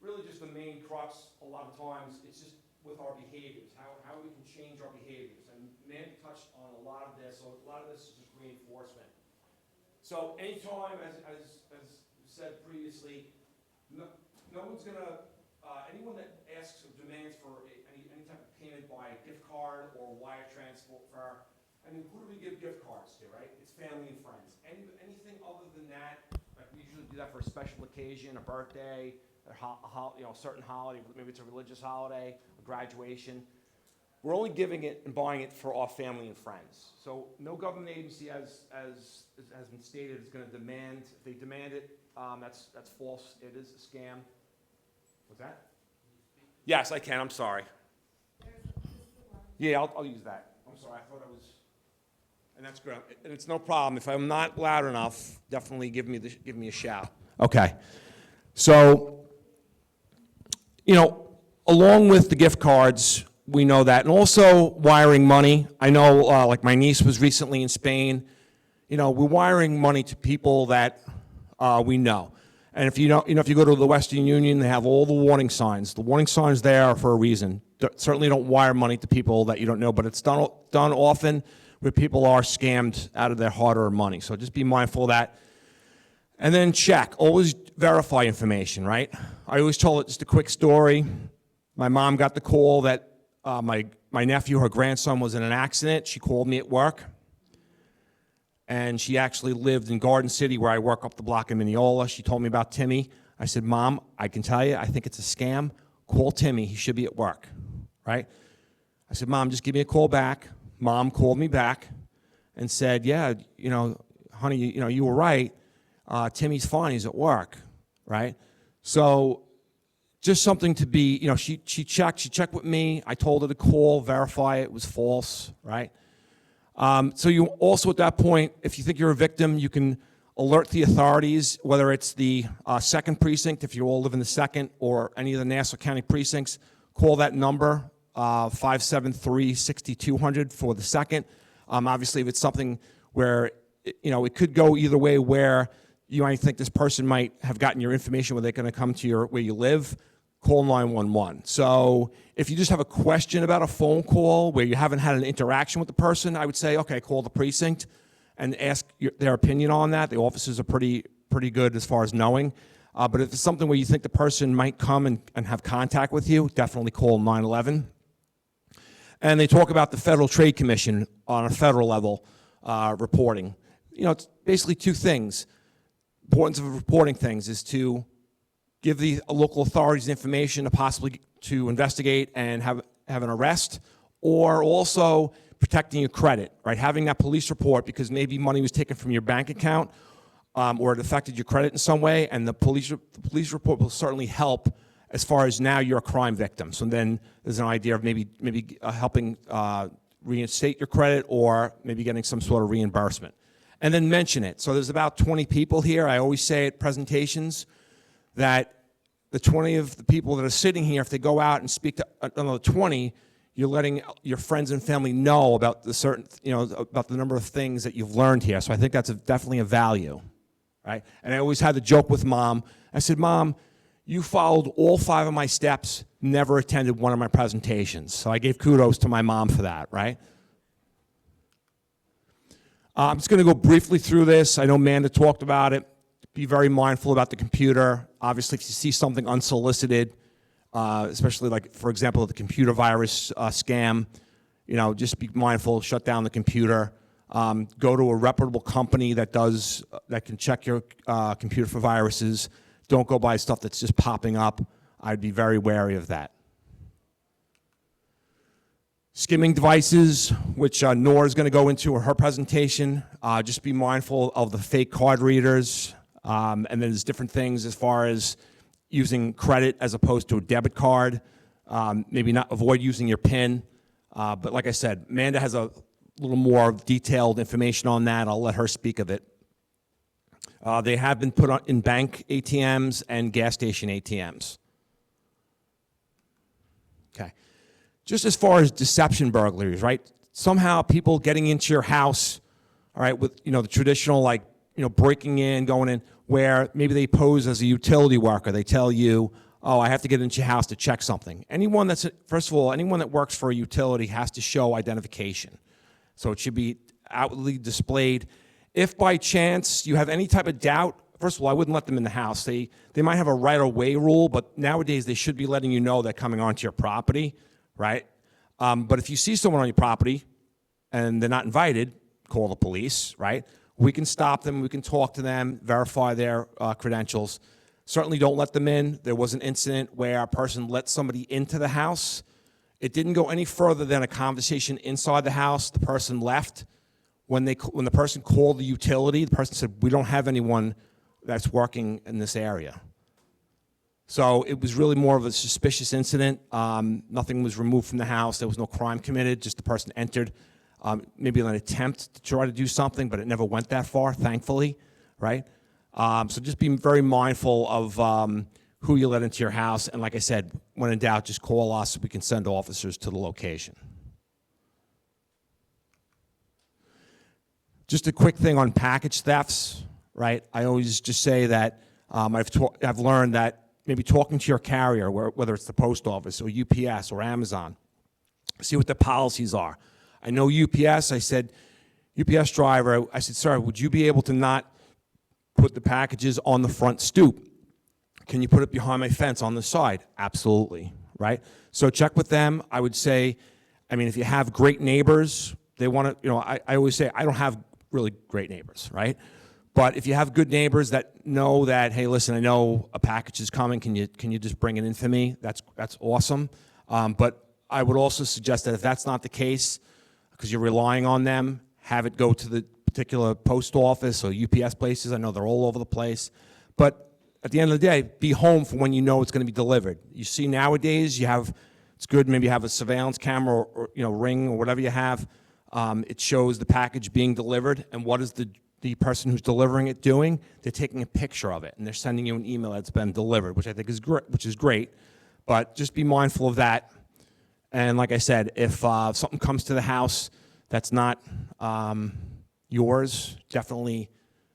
Really just the main crux, a lot of times, it's just with our behaviors, how we can change our behaviors. And Mandy touched on a lot of this, so a lot of this is just reinforcement. So anytime, as said previously, no one's gonna, anyone that asks or demands for any type of payment by gift card or wire transfer, I mean, who do we give gift cards to, right? It's family and friends. Anything other than that, like we usually do that for a special occasion, a birthday, a certain holiday, maybe it's a religious holiday, a graduation. We're only giving it and buying it for our family and friends. So no government agency, as has been stated, is going to demand. If they demand it, that's false. It is a scam. What's that? Yes, I can. I'm sorry. Yeah, I'll use that. I'm sorry. I thought I was. And that's good. And it's no problem. If I'm not loud enough, definitely give me a shout. Okay. So, along with the gift cards, we know that, and also wiring money. I know, like my niece was recently in Spain. We're wiring money to people that we know. And if you go to the Western Union, they have all the warning signs. The warning signs there are for a reason. Certainly don't wire money to people that you don't know, but it's done often where people are scammed out of their hard-earned money. So just be mindful of that. And then check. Always verify information, right? I always told it just a quick story. My mom got the call that my nephew, her grandson, was in an accident. She called me at work. And she actually lived in Garden City, where I work up the block in Mineola. She told me about Timmy. I said, Mom, I can tell you, I think it's a scam. Call Timmy. He should be at work, right? I said, Mom, just give me a call back. Mom called me back and said, yeah, honey, you were right. Timmy's fine. He's at work, right? So just something to be, she checked with me. I told her to call, verify it was false, right? So you also at that point, if you think you're a victim, you can alert the authorities, whether it's the 2nd precinct, if you all live in the 2nd, or any of the Nassau County precincts. Call that number, 573-6200 for the 2nd. Obviously, if it's something where, it could go either way, where you might think this person might have gotten your information where they're going to come to where you live, call 911. So if you just have a question about a phone call where you haven't had an interaction with the person, I would say, okay, call the precinct and ask their opinion on that. The officers are pretty good as far as knowing. But if it's something where you think the person might come and have contact with you, definitely call 911. And they talk about the Federal Trade Commission on a federal level reporting. It's basically 2 things. Importance of reporting things is to give the local authorities information to investigate and have an arrest, or also protecting your credit, right? Having that police report because maybe money was taken from your bank account or it affected your credit in some way, and the police report will certainly help as far as now you're a crime victim. So then there's an idea of maybe helping reinstate your credit or maybe getting some sort of reimbursement. And then mention it. So there's about 20 people here. I always say at presentations that the 20 of the people that are sitting here, if they go out and speak to another 20, you're letting your friends and family know about the certain, about the number of things that you've learned here. So I think that's definitely a value, right? And I always had the joke with Mom. I said, Mom, you followed all 5 of my steps, never attended one of my presentations. So I gave kudos to my mom for that, right? I'm just going to go briefly through this. I know Amanda talked about it. Be very mindful about the computer. Obviously, if you see something unsolicited, especially like, for example, the computer virus scam, just be mindful, shut down the computer. Go to a reputable company that can check your computer for viruses. Don't go buy stuff that's just popping up. I'd be very wary of that. Skimming devices, which Nora is going to go into her presentation. Just be mindful of the fake card readers. And then there's different things as far as using credit as opposed to a debit card. Maybe not avoid using your PIN. But like I said, Amanda has a little more detailed information on that. I'll let her speak of it. They have been put in bank ATMs and gas station ATMs. Okay. Just as far as deception burglaries, right? Somehow people getting into your house, all right, with, the traditional, breaking in, going in, where maybe they pose as a utility worker. They tell you, oh, I have to get into your house to check something. First of all, anyone that works for a utility has to show identification. So it should be outwardly displayed. If by chance you have any type of doubt, first of all, I wouldn't let them in the house. They might have a right-of-way rule, but nowadays they should be letting you know they're coming onto your property, right? But if you see someone on your property and they're not invited, call the police, right? We can stop them, we can talk to them, verify their credentials. Certainly don't let them in. There was an incident where a person let somebody into the house. It didn't go any further than a conversation inside the house. The person left. When the person called the utility, the person said, we don't have anyone that's working in this area. So it was really more of a suspicious incident. Nothing was removed from the house. There was no crime committed. Just the person entered, maybe an attempt to try to do something, but it never went that far, thankfully, right? So just be very mindful of who you let into your house. And like I said, when in doubt, just call us so we can send officers to the location. Just a quick thing on package thefts, right? I always just say that I've learned that maybe talking to your carrier, whether it's the post office or UPS or Amazon, see what the policies are. I know UPS, I said, UPS driver, I said, sir, would you be able to not put the packages on the front stoop? Can you put it behind my fence on the side? Absolutely, right? So check with them. I would say, if you have great neighbors, they want to, I always say, I don't have really great neighbors, right? But if you have good neighbors that know that, hey, listen, I know a package is coming, can you just bring it in for me? That's awesome. But I would also suggest that if that's not the case, because you're relying on them, have it go to the particular post office or UPS places. I know they're all over the place. But at the end of the day, be home for when you know it's going to be delivered. You see nowadays, it's good maybe have a surveillance camera or Ring or whatever you have. It shows the package being delivered, and what is the person who's delivering it doing? They're taking a picture of it, and they're sending you an email that's been delivered, which I think is great. But just be mindful of that. And like I said, if something comes to the house that's not yours, definitely,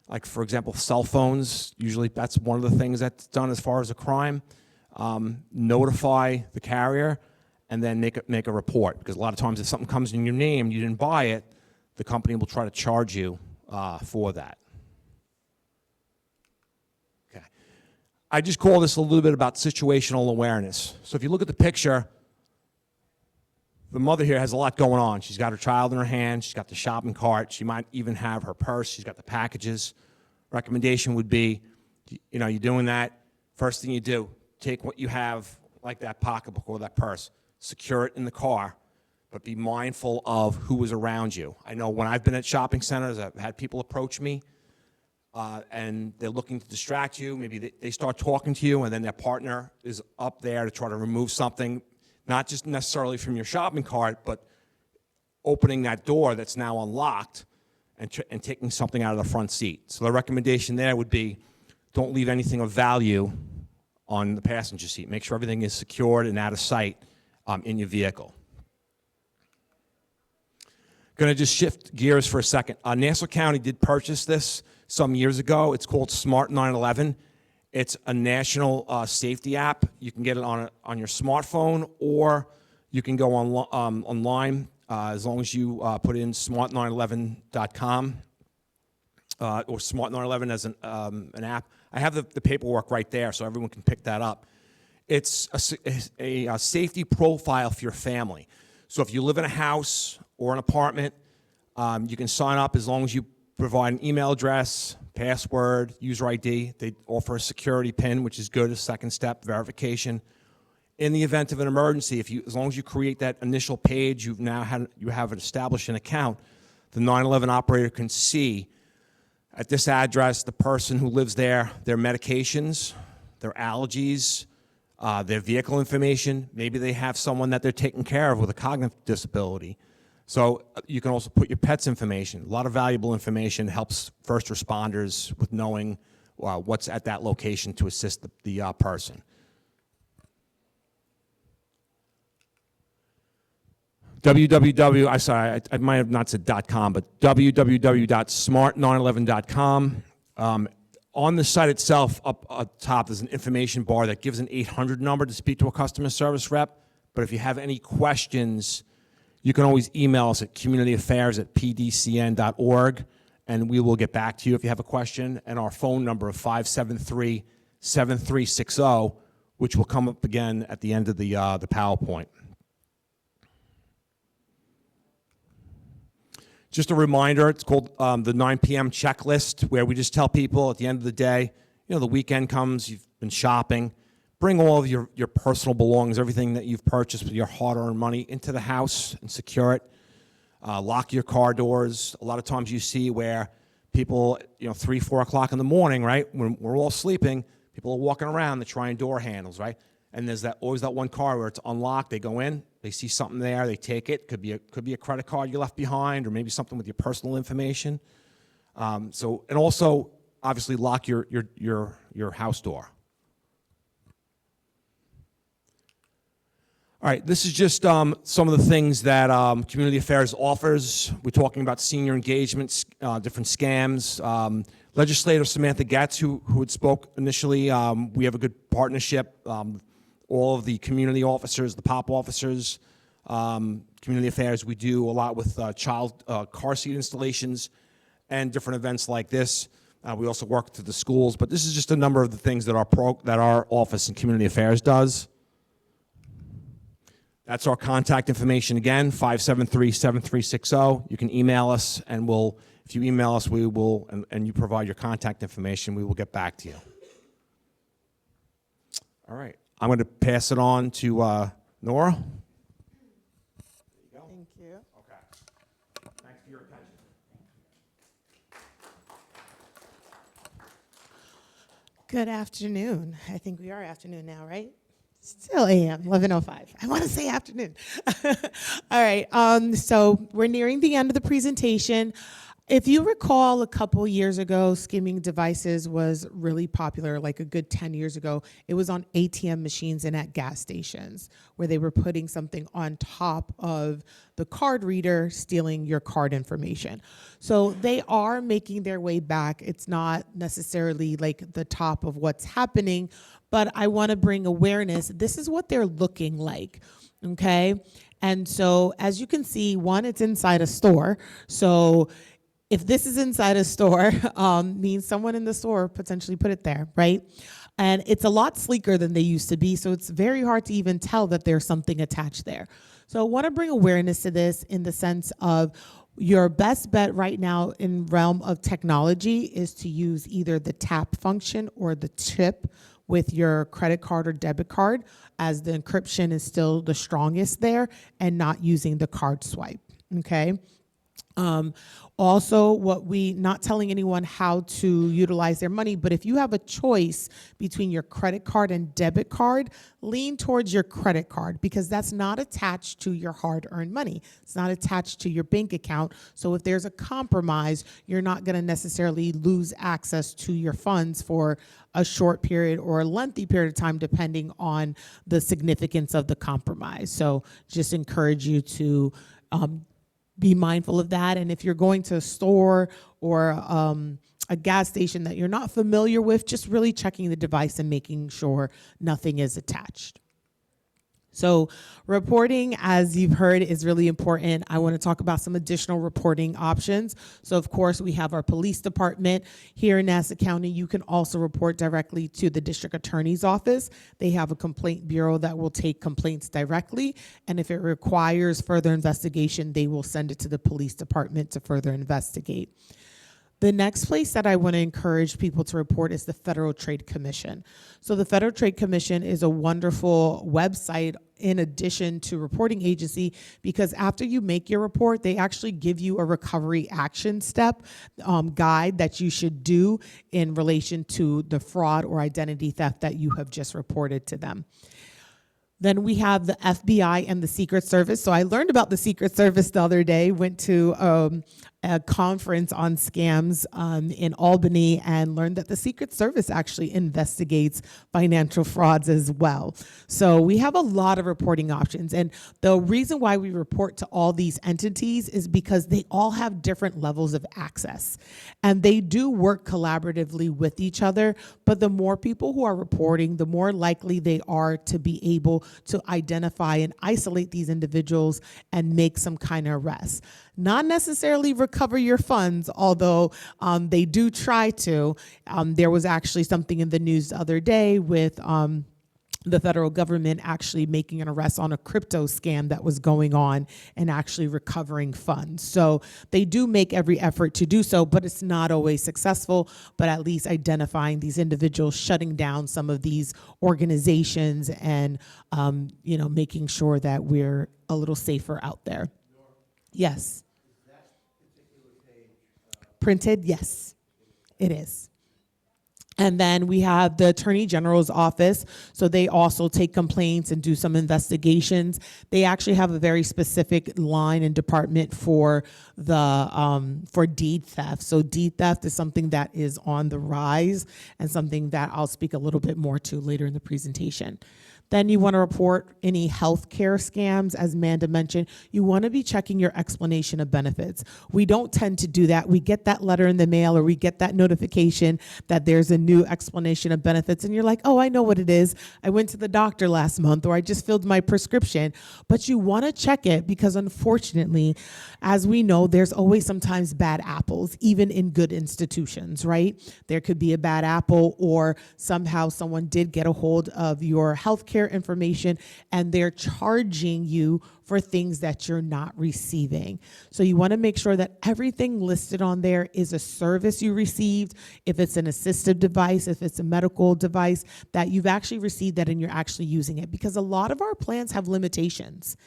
like for example, cell phones, usually that's one of the things that's done as far as a crime. Notify the carrier and then make a report, because a lot of times if something comes in your name and you didn't buy it, the company will try to charge you for that. Okay. I just call this a little bit about situational awareness. So if you look at the picture, the mother here has a lot going on. She's got her child in her hand. She's got the shopping cart. She might even have her purse. She's got the packages. Recommendation would be, you're doing that. First thing you do, take what you have, like that pocketbook or that purse, secure it in the car, but be mindful of who is around you. I know when I've been at shopping centers, I've had people approach me, and they're looking to distract you. Maybe they start talking to you, and then their partner is up there to try to remove something, not just necessarily from your shopping cart, but opening that door that's now unlocked and taking something out of the front seat. So the recommendation there would be, don't leave anything of value on the passenger seat. Make sure everything is secured and out of sight in your vehicle. Going to just shift gears for a second. Nassau County did purchase this some years ago. It's called Smart 911. It's a national safety app. You can get it on your smartphone, or you can go online as long as you put in smart911.com or Smart 911 as an app. I have the paperwork right there, so everyone can pick that up. It's a safety profile for your family. So if you live in a house or an apartment, you can sign up as long as you provide an email address, password, user ID. They offer a security PIN, which is good, a second step verification. In the event of an emergency, as long as you create that initial page, you have established an account. The 911 operator can see at this address the person who lives there, their medications, their allergies, their vehicle information. Maybe they have someone that they're taking care of with a cognitive disability. So you can also put your pet's information. A lot of valuable information helps first responders with knowing what's at that location to assist the person. I might have not said .com, but www.smart911.com. On the site itself, up top, there's an information bar that gives an 800 number to speak to a customer service rep. But if you have any questions, you can always email us at communityaffairs@pdcn.org, and we will get back to you if you have a question. And our phone number of 573-7360, which will come up again at the end of the PowerPoint. Just a reminder, it's called the 9 p.m. checklist, where we just tell people at the end of the day, the weekend comes, you've been shopping, bring all of your personal belongings, everything that you've purchased with your hard-earned money into the house and secure it. Lock your car doors. A lot of times you see where people, 3, 4 o'clock in the morning, right, when we're all sleeping, people are walking around, they're trying door handles, right? And there's always that one car where it's unlocked. They go in, they see something there, they take it. Could be a credit card you left behind, or maybe something with your personal information. And also, obviously, lock your house door. All right, this is just some of the things that Community Affairs offers. We're talking about senior engagements, different scams. Legislator Samantha Goetz, who had spoke initially, we have a good partnership. All of the community officers, the POP officers, Community Affairs, we do a lot with child car seat installations and different events like this. We also work through the schools, but this is just a number of the things that our office in Community Affairs does. That's our contact information again, 573-7360. You can email us, and if you email us, we will, and you provide your contact information, we will get back to you. All right. I'm going to pass it on to Nora. Thank you. Okay. Thanks for your attention. Good afternoon. I think we are afternoon now, right? Still AM, 11:05. I want to say afternoon. All right. So we're nearing the end of the presentation. If you recall, a couple years ago, skimming devices was really popular, like a good 10 years ago. It was on ATM machines and at gas stations, where they were putting something on top of the card reader, stealing your card information. So they are making their way back. It's not necessarily like the top of what's happening, but I want to bring awareness. This is what they're looking like, okay? And so as you can see, one, it's inside a store. So if this is inside a store, means someone in the store potentially put it there, right? And it's a lot sleeker than they used to be, so it's very hard to even tell that there's something attached there. So I want to bring awareness to this in the sense of your best bet right now in realm of technology is to use either the tap function or the chip with your credit card or debit card, as the encryption is still the strongest there, and not using the card swipe, okay? Also, not telling anyone how to utilize their money, but if you have a choice between your credit card and debit card, lean towards your credit card, because that's not attached to your hard-earned money. It's not attached to your bank account. So if there's a compromise, you're not going to necessarily lose access to your funds for a short period or a lengthy period of time, depending on the significance of the compromise. So just encourage you to be mindful of that. And if you're going to a store or a gas station that you're not familiar with, just really checking the device and making sure nothing is attached. So reporting, as you've heard, is really important. I want to talk about some additional reporting options. So of course, we have our police department here in Nassau County. You can also report directly to the district attorney's office. They have a complaint bureau that will take complaints directly. And if it requires further investigation, they will send it to the police department to further investigate. The next place that I want to encourage people to report is the Federal Trade Commission. So the Federal Trade Commission is a wonderful website in addition to reporting agency, because after you make your report, they actually give you a recovery action step guide that you should do in relation to the fraud or identity theft that you have just reported to them. Then we have the FBI and the Secret Service. So I learned about the Secret Service the other day, went to a conference on scams in Albany and learned that the Secret Service actually investigates financial frauds as well. So we have a lot of reporting options. And the reason why we report to all these entities is because they all have different levels of access. And they do work collaboratively with each other, but the more people who are reporting, the more likely they are to be able to identify and isolate these individuals and make some kind of arrest. Not necessarily recover your funds, although they do try to. There was actually something in the news the other day with the federal government actually making an arrest on a crypto scam that was going on and actually recovering funds. So they do make every effort to do so, but it's not always successful, but at least identifying these individuals, shutting down some of these organizations and, making sure that we're a little safer out there. Yes. Is that particular page printed? Yes, it is. And then we have the Attorney General's office. So they also take complaints and do some investigations. They actually have a very specific line and department for the for deed theft. So deed theft is something that is on the rise and something that I'll speak a little bit more to later in the presentation. Then you want to report any healthcare scams. As Amanda mentioned, you want to be checking your explanation of benefits. We don't tend to do that. We get that letter in the mail or we get that notification that there's a new explanation of benefits and you're like, oh, I know what it is. I went to the doctor last month or I just filled my prescription. But you want to check it because unfortunately, as we know, there's always sometimes bad apples, even in good institutions, right? There could be a bad apple or somehow someone did get a hold of your healthcare information and they're charging you for things that you're not receiving. So you want to make sure that everything listed on there is a service you received. If it's an assistive device, if it's a medical device, that you've actually received that and you're actually using it, because a lot of our plans have limitations.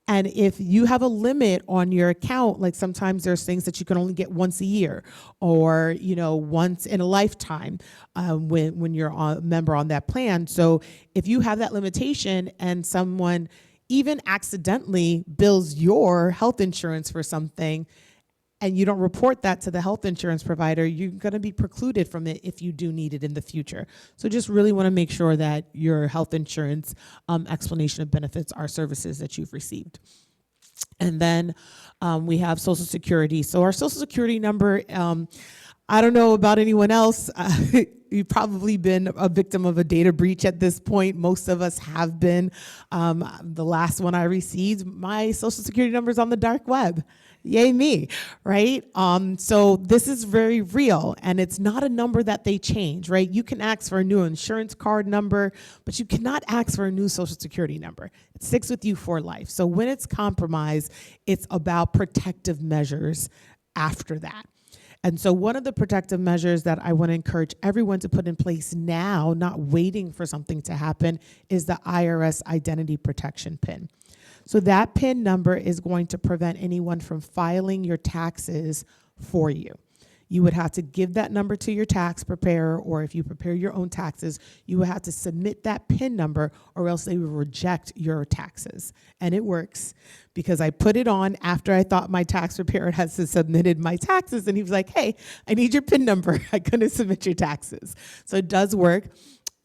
And if you have a limit on your account, like sometimes there's things that you can only get once a year or, once in a lifetime when you're a member on that plan. So if you have that limitation and someone even accidentally bills your health insurance for something and you don't report that to the health insurance provider, you're going to be precluded from it if you do need it in the future. So just really want to make sure that your health insurance explanation of benefits are services that you've received. And then we have Social Security. So our Social Security number, I don't know about anyone else. You've probably been a victim of a data breach at this point. Most of us have been. The last one I received, my Social Security number is on the dark web. Yay me, right? So this is very real, and it's not a number that they change, right? You can ask for a new insurance card number, but you cannot ask for a new Social Security number. It sticks with you for life. So when it's compromised, it's about protective measures after that. And so one of the protective measures that I want to encourage everyone to put in place now, not waiting for something to happen, is the IRS Identity Protection PIN. So that PIN number is going to prevent anyone from filing your taxes for you. You would have to give that number to your tax preparer, or if you prepare your own taxes, you would have to submit that PIN number or else they will reject your taxes. And it works because I put it on after I thought my tax preparer had submitted my taxes and he was like, hey, I need your PIN number. I couldn't submit your taxes. So it does work.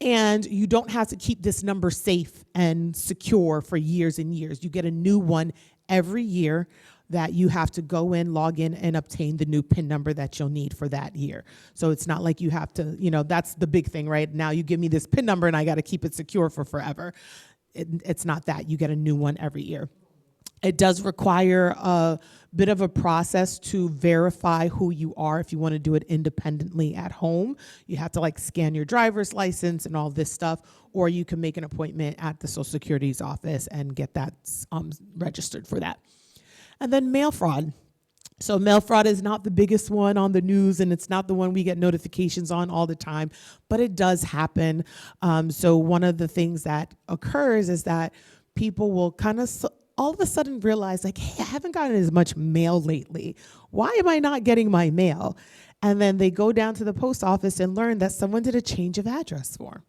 And you don't have to keep this number safe and secure for years and years. You get a new one every year. that you have to go in, log in, and obtain the new PIN number that you'll need for that year. So it's not like you have to, that's the big thing, right? Now you give me this PIN number and I got to keep it secure for forever. It's not that. You get a new one every year. It does require a bit of a process to verify who you are if you want to do it independently at home. You have to scan your driver's license and all this stuff, or you can make an appointment at the Social Security's office and get that registered for that. And then mail fraud. So mail fraud is not the biggest one on the news, and it's not the one we get notifications on all the time, but it does happen. So one of the things that occurs is that people will kind of all of a sudden realize, hey, I haven't gotten as much mail lately. Why am I not getting my mail? And then they go down to the post office and learn that someone did a change of address form,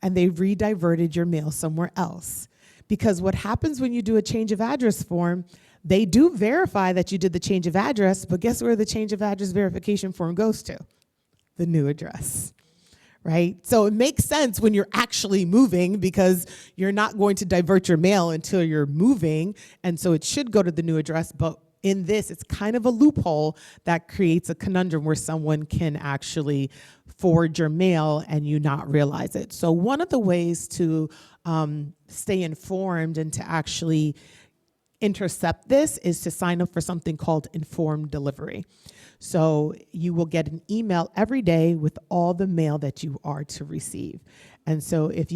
and they rediverted your mail somewhere else. Because what happens when you do a change of address form, they do verify that you did the change of address, but guess where the change of address verification form goes to? The new address, right? So it makes sense when you're actually moving, because you're not going to divert your mail until you're moving, and so it should go to the new address. But in this, it's kind of a loophole that creates a conundrum where someone can actually forward your mail and you not realize it. So one of the ways to stay informed and to actually intercept this is to sign up for something called informed delivery. So you will get an email every day with all the mail that you are to receive. And so if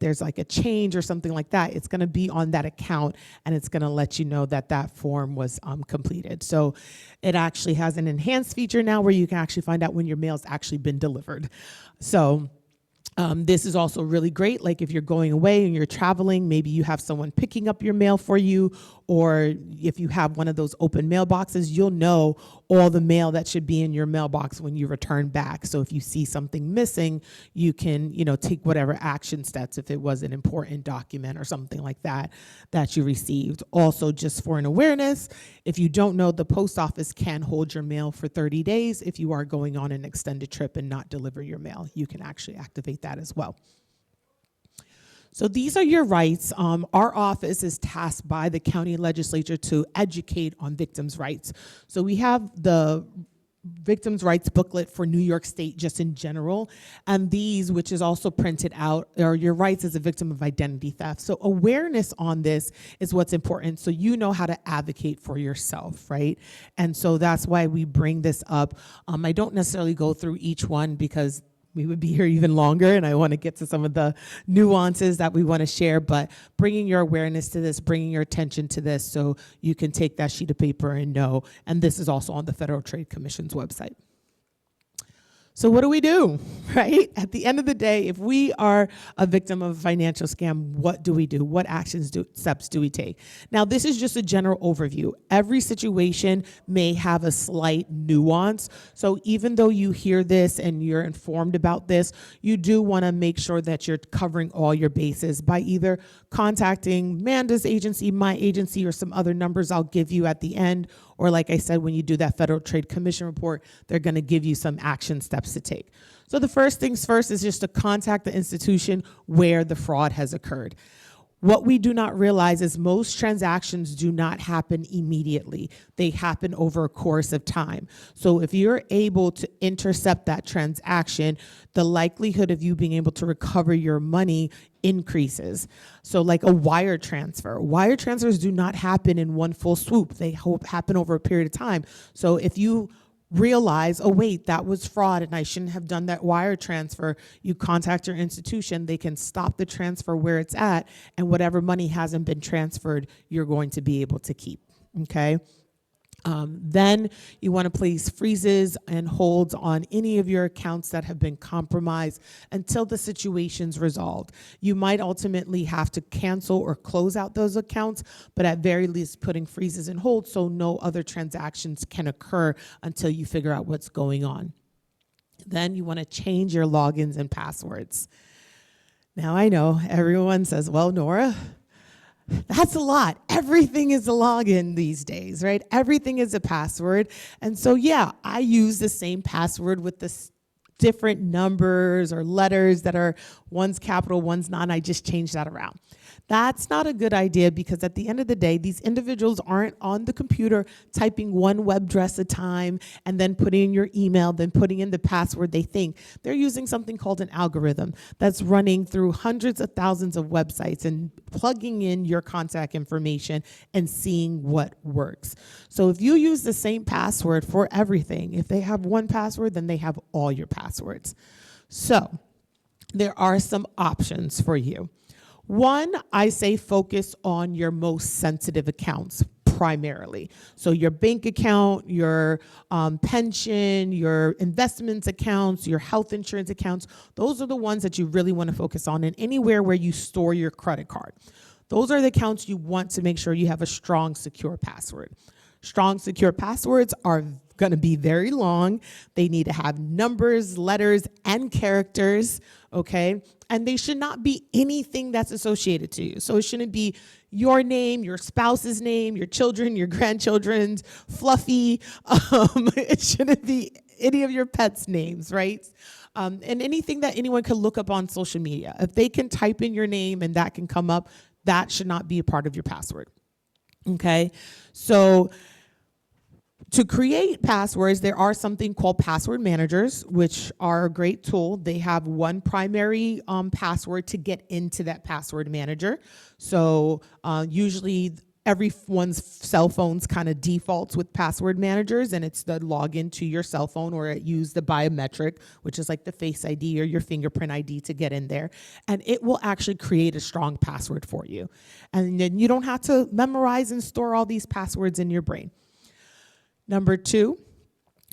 there's a change or something like that, it's going to be on that account, and it's going to let you know that that form was completed. So it actually has an enhanced feature now where you can actually find out when your mail's actually been delivered. So this is also really great. If you're going away and you're traveling, maybe you have someone picking up your mail for you, or if you have one of those open mailboxes, you'll know all the mail that should be in your mailbox when you return back. So if you see something missing, you can, take whatever action steps if it was an important document or something like that you received. Also, just for an awareness, if you don't know, the post office can hold your mail for 30 days if you are going on an extended trip and not deliver your mail. You can actually activate that as well. So these are your rights. Our office is tasked by the county legislature to educate on victims' rights. So we have the victims' rights booklet for New York State just in general, and these, which is also printed out, are your rights as a victim of identity theft. So awareness on this is what's important, so you know how to advocate for yourself, right? And so that's why we bring this up. I don't necessarily go through each one because we would be here even longer, and I want to get to some of the nuances that we want to share, but bringing your awareness to this, bringing your attention to this, so you can take that sheet of paper and know, and this is also on the Federal Trade Commission's website. So what do we do, right? At the end of the day, if we are a victim of a financial scam, what do we do? What steps do we take? Now, this is just a general overview. Every situation may have a slight nuance. So even though you hear this and you're informed about this, you do want to make sure that you're covering all your bases by either contacting Manda's agency, my agency, or some other numbers I'll give you at the end. Or like I said, when you do that Federal Trade Commission report, they're going to give you some action steps to take. So the first things first is just to contact the institution where the fraud has occurred. What we do not realize is most transactions do not happen immediately. They happen over a course of time. So if you're able to intercept that transaction, the likelihood of you being able to recover your money increases. So like a wire transfer. Wire transfers do not happen in one full swoop. They happen over a period of time. So if you realize, oh wait, that was fraud and I shouldn't have done that wire transfer, you contact your institution, they can stop the transfer where it's at, and whatever money hasn't been transferred, you're going to be able to keep, okay? Then you want to place freezes and holds on any of your accounts that have been compromised until the situation's resolved. You might ultimately have to cancel or close out those accounts, but at very least putting freezes and holds so no other transactions can occur until you figure out what's going on. Then you want to change your logins and passwords. Now I know everyone says, well, Nora, that's a lot. Everything is a login these days, right? Everything is a password. And so, yeah, I use the same password with the different numbers or letters that are, one's capital, one's not. I just change that around. That's not a good idea, because at the end of the day, these individuals aren't on the computer typing one web address at a time and then putting in your email, then putting in the password they think. They're using something called an algorithm that's running through hundreds of thousands of websites and plugging in your contact information and seeing what works. So if you use the same password for everything, if they have one password, then they have all your passwords. So there are some options for you. One, I say focus on your most sensitive accounts primarily. So your bank account, your pension, your investments accounts, your health insurance accounts, those are the ones that you really want to focus on, and anywhere where you store your credit card. Those are the accounts you want to make sure you have a strong, secure password. Strong, secure passwords are going to be very long. They need to have numbers, letters, and characters, okay? And they should not be anything that's associated to you. So it shouldn't be your name, your spouse's name, your children, your grandchildren's, Fluffy. It shouldn't be any of your pets' names, right? And anything that anyone can look up on social media. If they can type in your name and that can come up, that should not be a part of your password, okay? So to create passwords, there are something called password managers, which are a great tool. They have one primary password to get into that password manager. So usually everyone's cell phones kind of defaults with password managers, and it's the login to your cell phone, or it use the biometric, which is like the Face ID or your fingerprint ID to get in there. And it will actually create a strong password for you. And then you don't have to memorize and store all these passwords in your brain. Number two,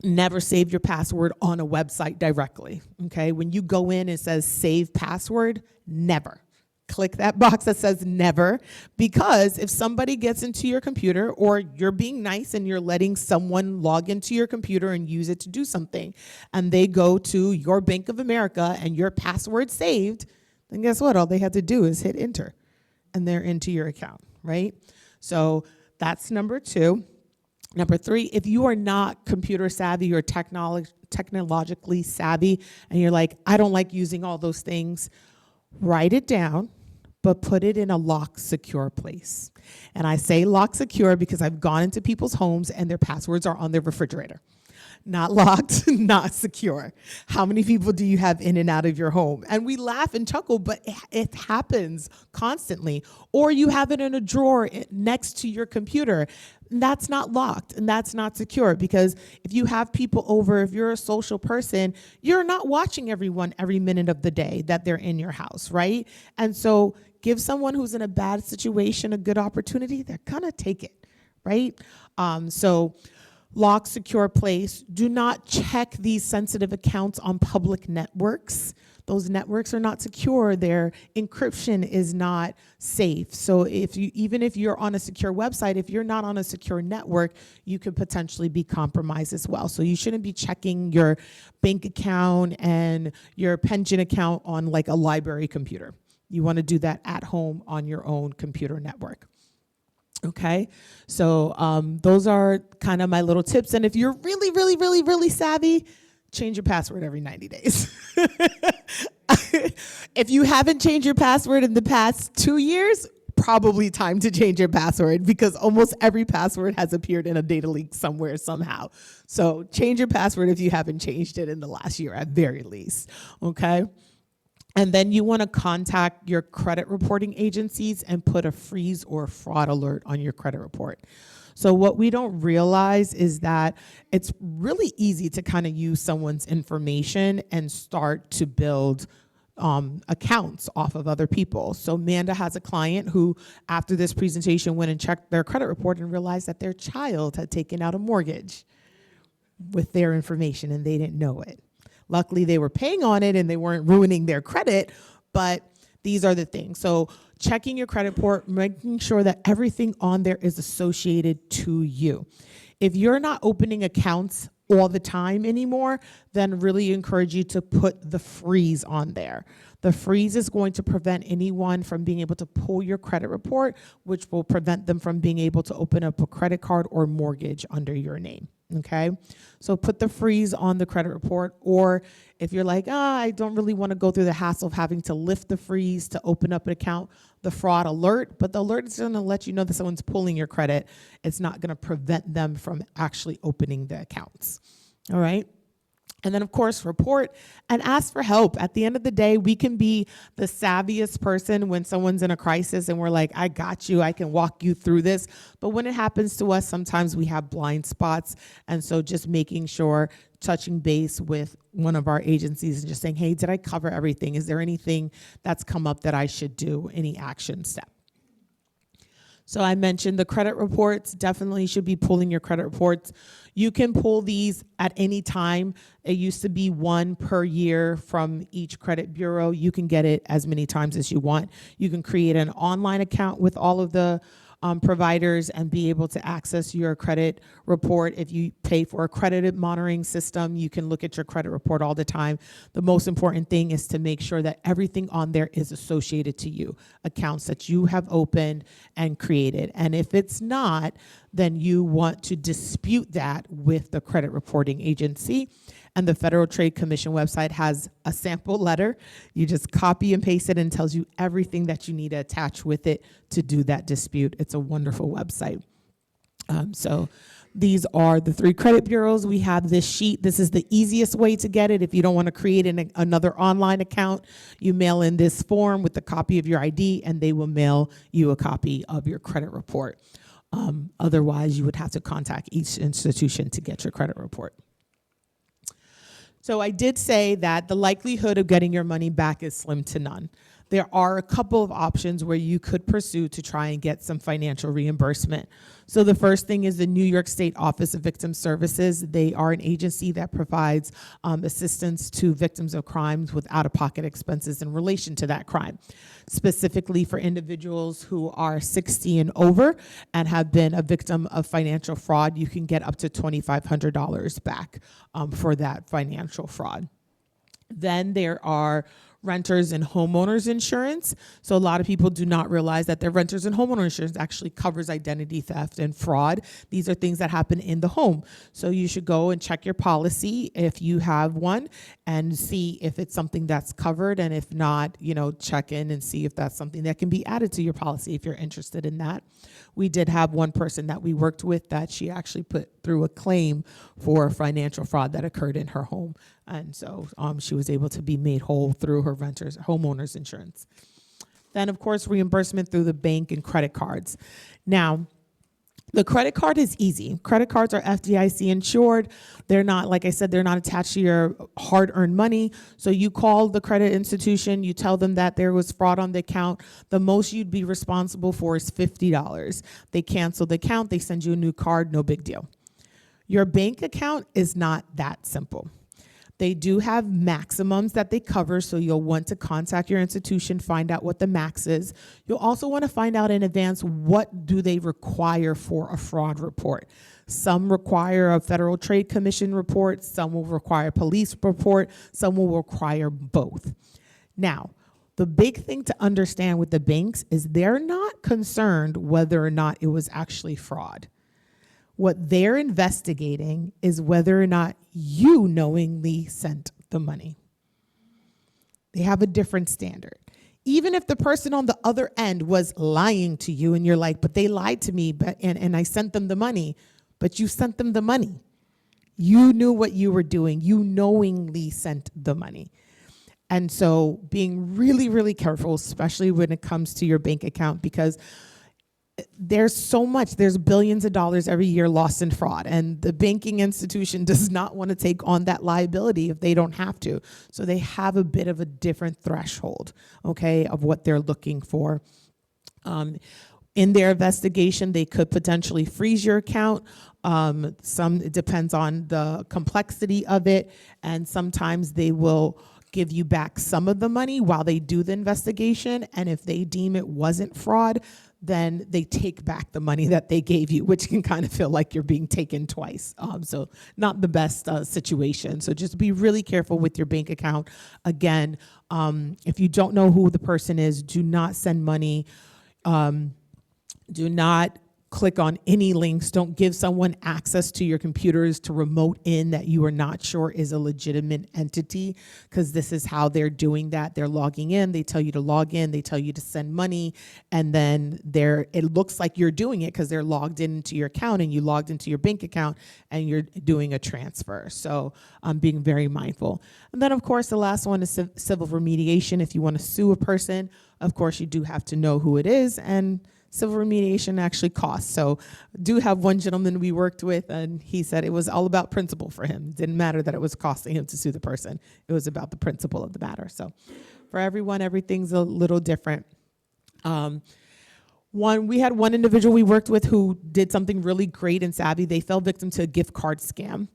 never save your password on a website directly, okay? When you go in, it says save password, never. Click that box that says never, because if somebody gets into your computer, or you're being nice and you're letting someone log into your computer and use it to do something, and they go to your Bank of America and your password saved, then guess what? All they have to do is hit enter and they're into your account, right? So that's number two. Number three, if you are not computer savvy or technologically savvy, and you're like, I don't like using all those things, write it down, but put it in a locked, secure place. And I say locked secure because I've gone into people's homes and their passwords are on their refrigerator. Not locked, not secure. How many people do you have in and out of your home? And we laugh and chuckle, but it happens constantly. Or you have it in a drawer next to your computer. And that's not locked and that's not secure, because if you have people over, if you're a social person, you're not watching everyone every minute of the day that they're in your house, right? And so give someone who's in a bad situation a good opportunity, they're gonna take it, right? So lock, secure place. Do not check these sensitive accounts on public networks. Those networks are not secure. Their encryption is not safe. So even if you're on a secure website, if you're not on a secure network, you could potentially be compromised as well. So you shouldn't be checking your bank account and your pension account on like a library computer. You want to do that at home on your own computer network. Okay, so those are kind of my little tips. And if you're really, really, really, really savvy, change your password every 90 days. If you haven't changed your password in the past 2 years, probably time to change your password, because almost every password has appeared in a data leak somewhere, somehow. So change your password if you haven't changed it in the last year at very least, okay? And then you want to contact your credit reporting agencies and put a freeze or fraud alert on your credit report. So what we don't realize is that it's really easy to kind of use someone's information and start to build accounts off of other people. So Amanda has a client who, after this presentation, went and checked their credit report and realized that their child had taken out a mortgage with their information and they didn't know it. Luckily, they were paying on it and they weren't ruining their credit, but these are the things. So checking your credit report, making sure that everything on there is associated to you. If you're not opening accounts all the time anymore, then really encourage you to put the freeze on there. The freeze is going to prevent anyone from being able to pull your credit report, which will prevent them from being able to open up a credit card or mortgage under your name. Okay, so put the freeze on the credit report. Or if you're like, I don't really want to go through the hassle of having to lift the freeze to open up an account, the fraud alert, but the alert is going to let you know that someone's pulling your credit. It's not going to prevent them from actually opening the accounts. All right. And then, of course, report and ask for help. At the end of the day, we can be the savviest person when someone's in a crisis and we're like, I got you, I can walk you through this. But when it happens to us, sometimes we have blind spots. And so just making sure, touching base with one of our agencies and just saying, hey, did I cover everything? Is there anything that's come up that I should do? Any action step? So I mentioned the credit reports. Definitely should be pulling your credit reports. You can pull these at any time. It used to be one per year from each credit bureau. You can get it as many times as you want. You can create an online account with all of the providers and be able to access your credit report. If you pay for a credit monitoring system, you can look at your credit report all the time. The most important thing is to make sure that everything on there is associated to you, accounts that you have opened and created. And if it's not, then you want to dispute that with the credit reporting agency. And the Federal Trade Commission website has a sample letter. You just copy and paste it and tells you everything that you need to attach with it to do that dispute. It's a wonderful website. So these are the 3 credit bureaus. We have this sheet. This is the easiest way to get it. If you don't want to create another online account, you mail in this form with a copy of your ID and they will mail you a copy of your credit report. Otherwise, you would have to contact each institution to get your credit report. So I did say that the likelihood of getting your money back is slim to none. There are a couple of options where you could pursue to try and get some financial reimbursement. So the first thing is the New York State Office of Victim Services. They are an agency that provides assistance to victims of crimes with out-of-pocket expenses in relation to that crime, specifically for individuals who are 60 and over and have been a victim of financial fraud. You can get up to $2,500 back for that financial fraud. Then there are renters and homeowners insurance. So a lot of people do not realize that their renters and homeowner insurance actually covers identity theft and fraud. These are things that happen in the home. So you should go and check your policy if you have one and see if it's something that's covered. And if not, check in and see if that's something that can be added to your policy if you're interested in that. We did have one person that we worked with that she actually put through a claim for financial fraud that occurred in her home. And so she was able to be made whole through her homeowners insurance. Then, of course, reimbursement through the bank and credit cards. Now, the credit card is easy. Credit cards are FDIC insured. They're not, like I said, they're not attached to your hard-earned money. So you call the credit institution, you tell them that there was fraud on the account. The most you'd be responsible for is $50. They cancel the account, they send you a new card, no big deal. Your bank account is not that simple. They do have maximums that they cover, so you'll want to contact your institution, find out what the max is. You'll also want to find out in advance what do they require for a fraud report. Some require a Federal Trade Commission report, some will require a police report, some will require both. Now, the big thing to understand with the banks is they're not concerned whether or not it was actually fraud. What they're investigating is whether or not you knowingly sent the money. They have a different standard. Even if the person on the other end was lying to you and you're like, but they lied to me and I sent them the money, but you sent them the money. You knew what you were doing. You knowingly sent the money. And so being really, really careful, especially when it comes to your bank account, because there's billions of dollars every year lost in fraud, and the banking institution does not want to take on that liability if they don't have to. So they have a bit of a different threshold, okay, of what they're looking for. In their investigation, they could potentially freeze your account. It depends on the complexity of it, and sometimes they will give you back some of the money while they do the investigation, and if they deem it wasn't fraud, then they take back the money that they gave you, which can kind of feel like you're being taken twice. So not the best situation. So just be really careful with your bank account. Again, if you don't know who the person is, do not send money. Do not click on any links. Don't give someone access to your computers to remote in that you are not sure is a legitimate entity, because this is how they're doing that. They're logging in, they tell you to log in, they tell you to send money, and then it looks like you're doing it because they're logged into your account and you logged into your bank account and you're doing a transfer. So I'm being very mindful. And then of course the last one is civil remediation. If you want to sue a person, of course you do have to know who it is, and civil remediation actually costs. So do have one gentleman we worked with, and he said it was all about principle for him. It didn't matter that it was costing him to sue the person. It was about the principle of the matter. So for everyone, everything's a little different. We had one individual we worked with who did something really great and savvy. They fell victim to a gift card scam.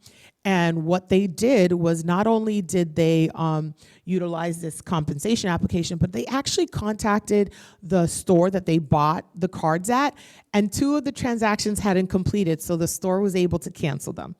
And what they did was not only did they utilize this compensation application, but they actually contacted the store that they bought the cards at, and 2 of the transactions hadn't completed, so the store was able to cancel them.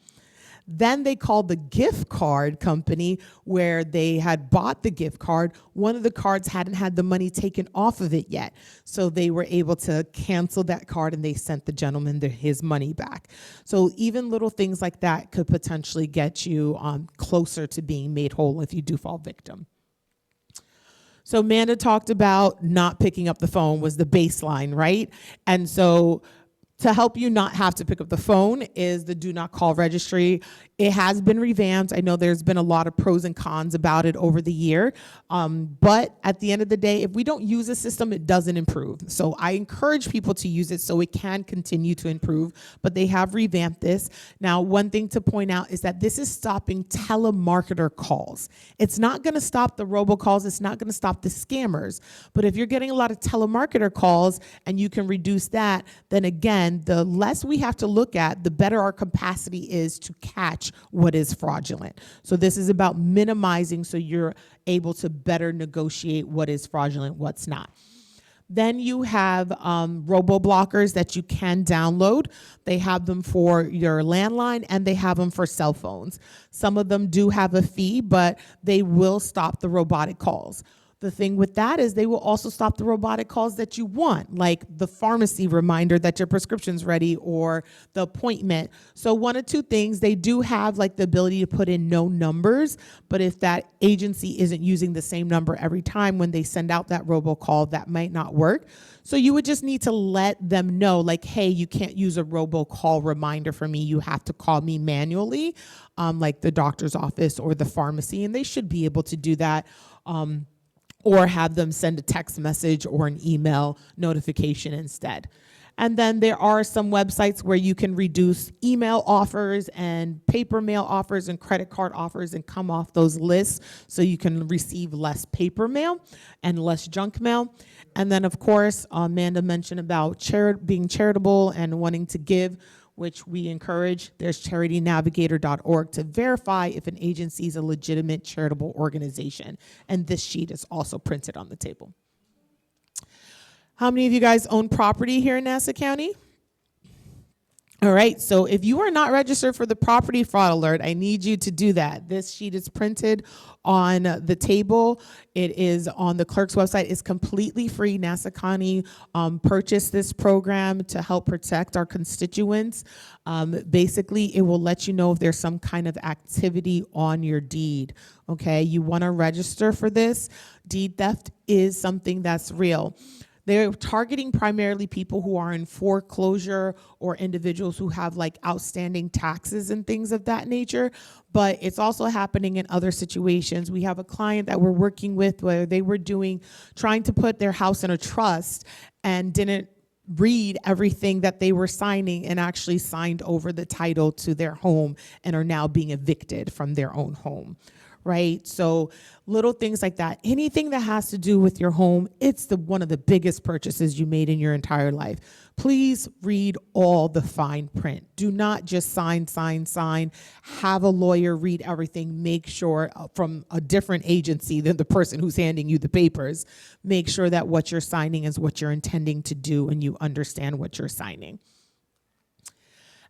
Then they called the gift card company where they had bought the gift card. One of the cards hadn't had the money taken off of it yet. So they were able to cancel that card, and they sent the gentleman his money back. So even little things like that could potentially get you closer to being made whole if you do fall victim. So Amanda talked about not picking up the phone was the baseline, right? And so to help you not have to pick up the phone is the do not call registry. It has been revamped. I know there's been a lot of pros and cons about it over the year. But at the end of the day, if we don't use a system, it doesn't improve. So I encourage people to use it so it can continue to improve, but they have revamped this. Now, one thing to point out is that this is stopping telemarketer calls. It's not gonna stop the robocalls, it's not gonna stop the scammers. But if you're getting a lot of telemarketer calls and you can reduce that, then again, the less we have to look at, the better our capacity is to catch what is fraudulent. So this is about minimizing so you're able to better negotiate what is fraudulent, what's not. Then you have robo-blockers that you can download. They have them for your landline and they have them for cell phones. Some of them do have a fee, but they will stop the robotic calls. The thing with that is they will also stop the robotic calls that you want, like the pharmacy reminder that your prescription's ready or the appointment. So one of 2 things, they do have like the ability to put in no numbers, but if that agency isn't using the same number every time when they send out that robocall, that might not work. So you would just need to let them know, like, hey, you can't use a robocall reminder for me. You have to call me manually, like the doctor's office or the pharmacy, and they should be able to do that. Or have them send a text message or an email notification instead. And then there are some websites where you can reduce email offers and paper mail offers and credit card offers and come off those lists so you can receive less paper mail and less junk mail. And then, of course, Amanda mentioned about being charitable and wanting to give, which we encourage. There's charitynavigator.org to verify if an agency is a legitimate charitable organization. And this sheet is also printed on the table. How many of you guys own property here in Nassau County? All right, so if you are not registered for the property fraud alert, I need you to do that. This sheet is printed on the table. It is on the clerk's website. It's completely free. Nassau County purchased this program to help protect our constituents. Basically, it will let you know if there's some kind of activity on your deed. Okay, you want to register for this. Deed theft is something that's real. They're targeting primarily people who are in foreclosure or individuals who have like outstanding taxes and things of that nature, but it's also happening in other situations. We have a client that we're working with where they were trying to put their house in a trust and didn't read everything that they were signing and actually signed over the title to their home and are now being evicted from their own home. Right? So little things like that. Anything that has to do with your home, it's one of the biggest purchases you made in your entire life. Please read all the fine print. Do not just sign. Have a lawyer read everything. Make sure from a different agency than the person who's handing you the papers. Make sure that what you're signing is what you're intending to do and you understand what you're signing.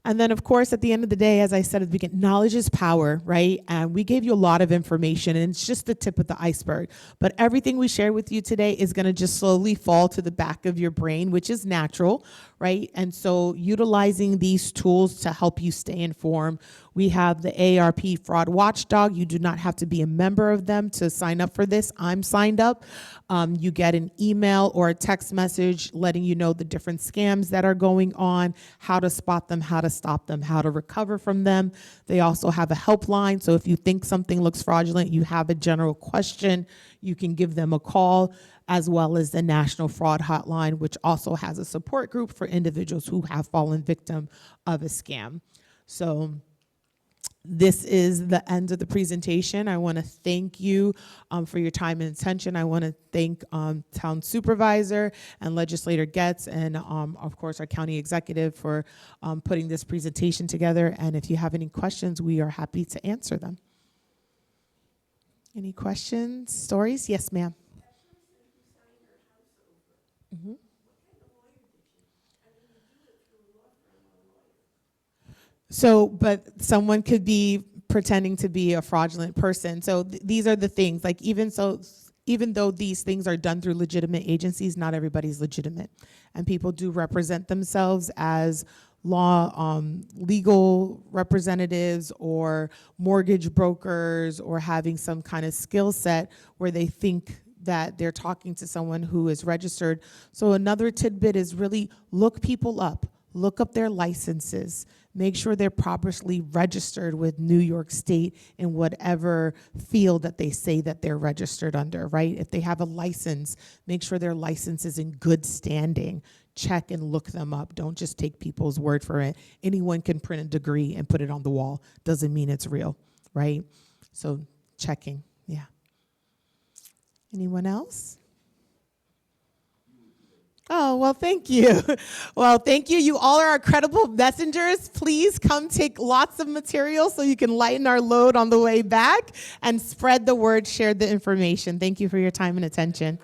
And then, of course, at the end of the day, as I said at the beginning, knowledge is power, right? And we gave you a lot of information, and it's just the tip of the iceberg. But everything we shared with you today is going to just slowly fall to the back of your brain, which is natural, right? And so utilizing these tools to help you stay informed. We have the AARP Fraud Watchdog. You do not have to be a member of them to sign up for this. I'm signed up. You get an email or a text message letting you know the different scams that are going on, how to spot them, how to stop them, how to recover from them. They also have a helpline. So if you think something looks fraudulent, you have a general question, you can give them a call, as well as the National Fraud Hotline, which also has a support group for individuals who have fallen victim of a scam. So this is the end of the presentation. I want to thank you for your time and attention. I want to thank Town Supervisor and Legislator Goetz and, of course, our County Executive for putting this presentation together. And if you have any questions, we are happy to answer them. Any questions, stories? Yes, ma'am. Mm-hmm. So, but someone could be pretending to be a fraudulent person. So these are the things, like even though these things are done through legitimate agencies, not everybody's legitimate. And people do represent themselves as legal representatives or mortgage brokers or having some kind of skill set where they think that they're talking to someone who is registered. So another tidbit is really look people up. Look up their licenses. Make sure they're properly registered with New York State in whatever field that they say that they're registered under, right? If they have a license, make sure their license is in good standing. Check and look them up. Don't just take people's word for it. Anyone can print a degree and put it on the wall. Doesn't mean it's real, right? So checking, yeah. Anyone else? Oh, well, thank you. Well, thank you. You all are credible messengers. Please come take lots of material so you can lighten our load on the way back and spread the word, share the information. Thank you for your time and attention.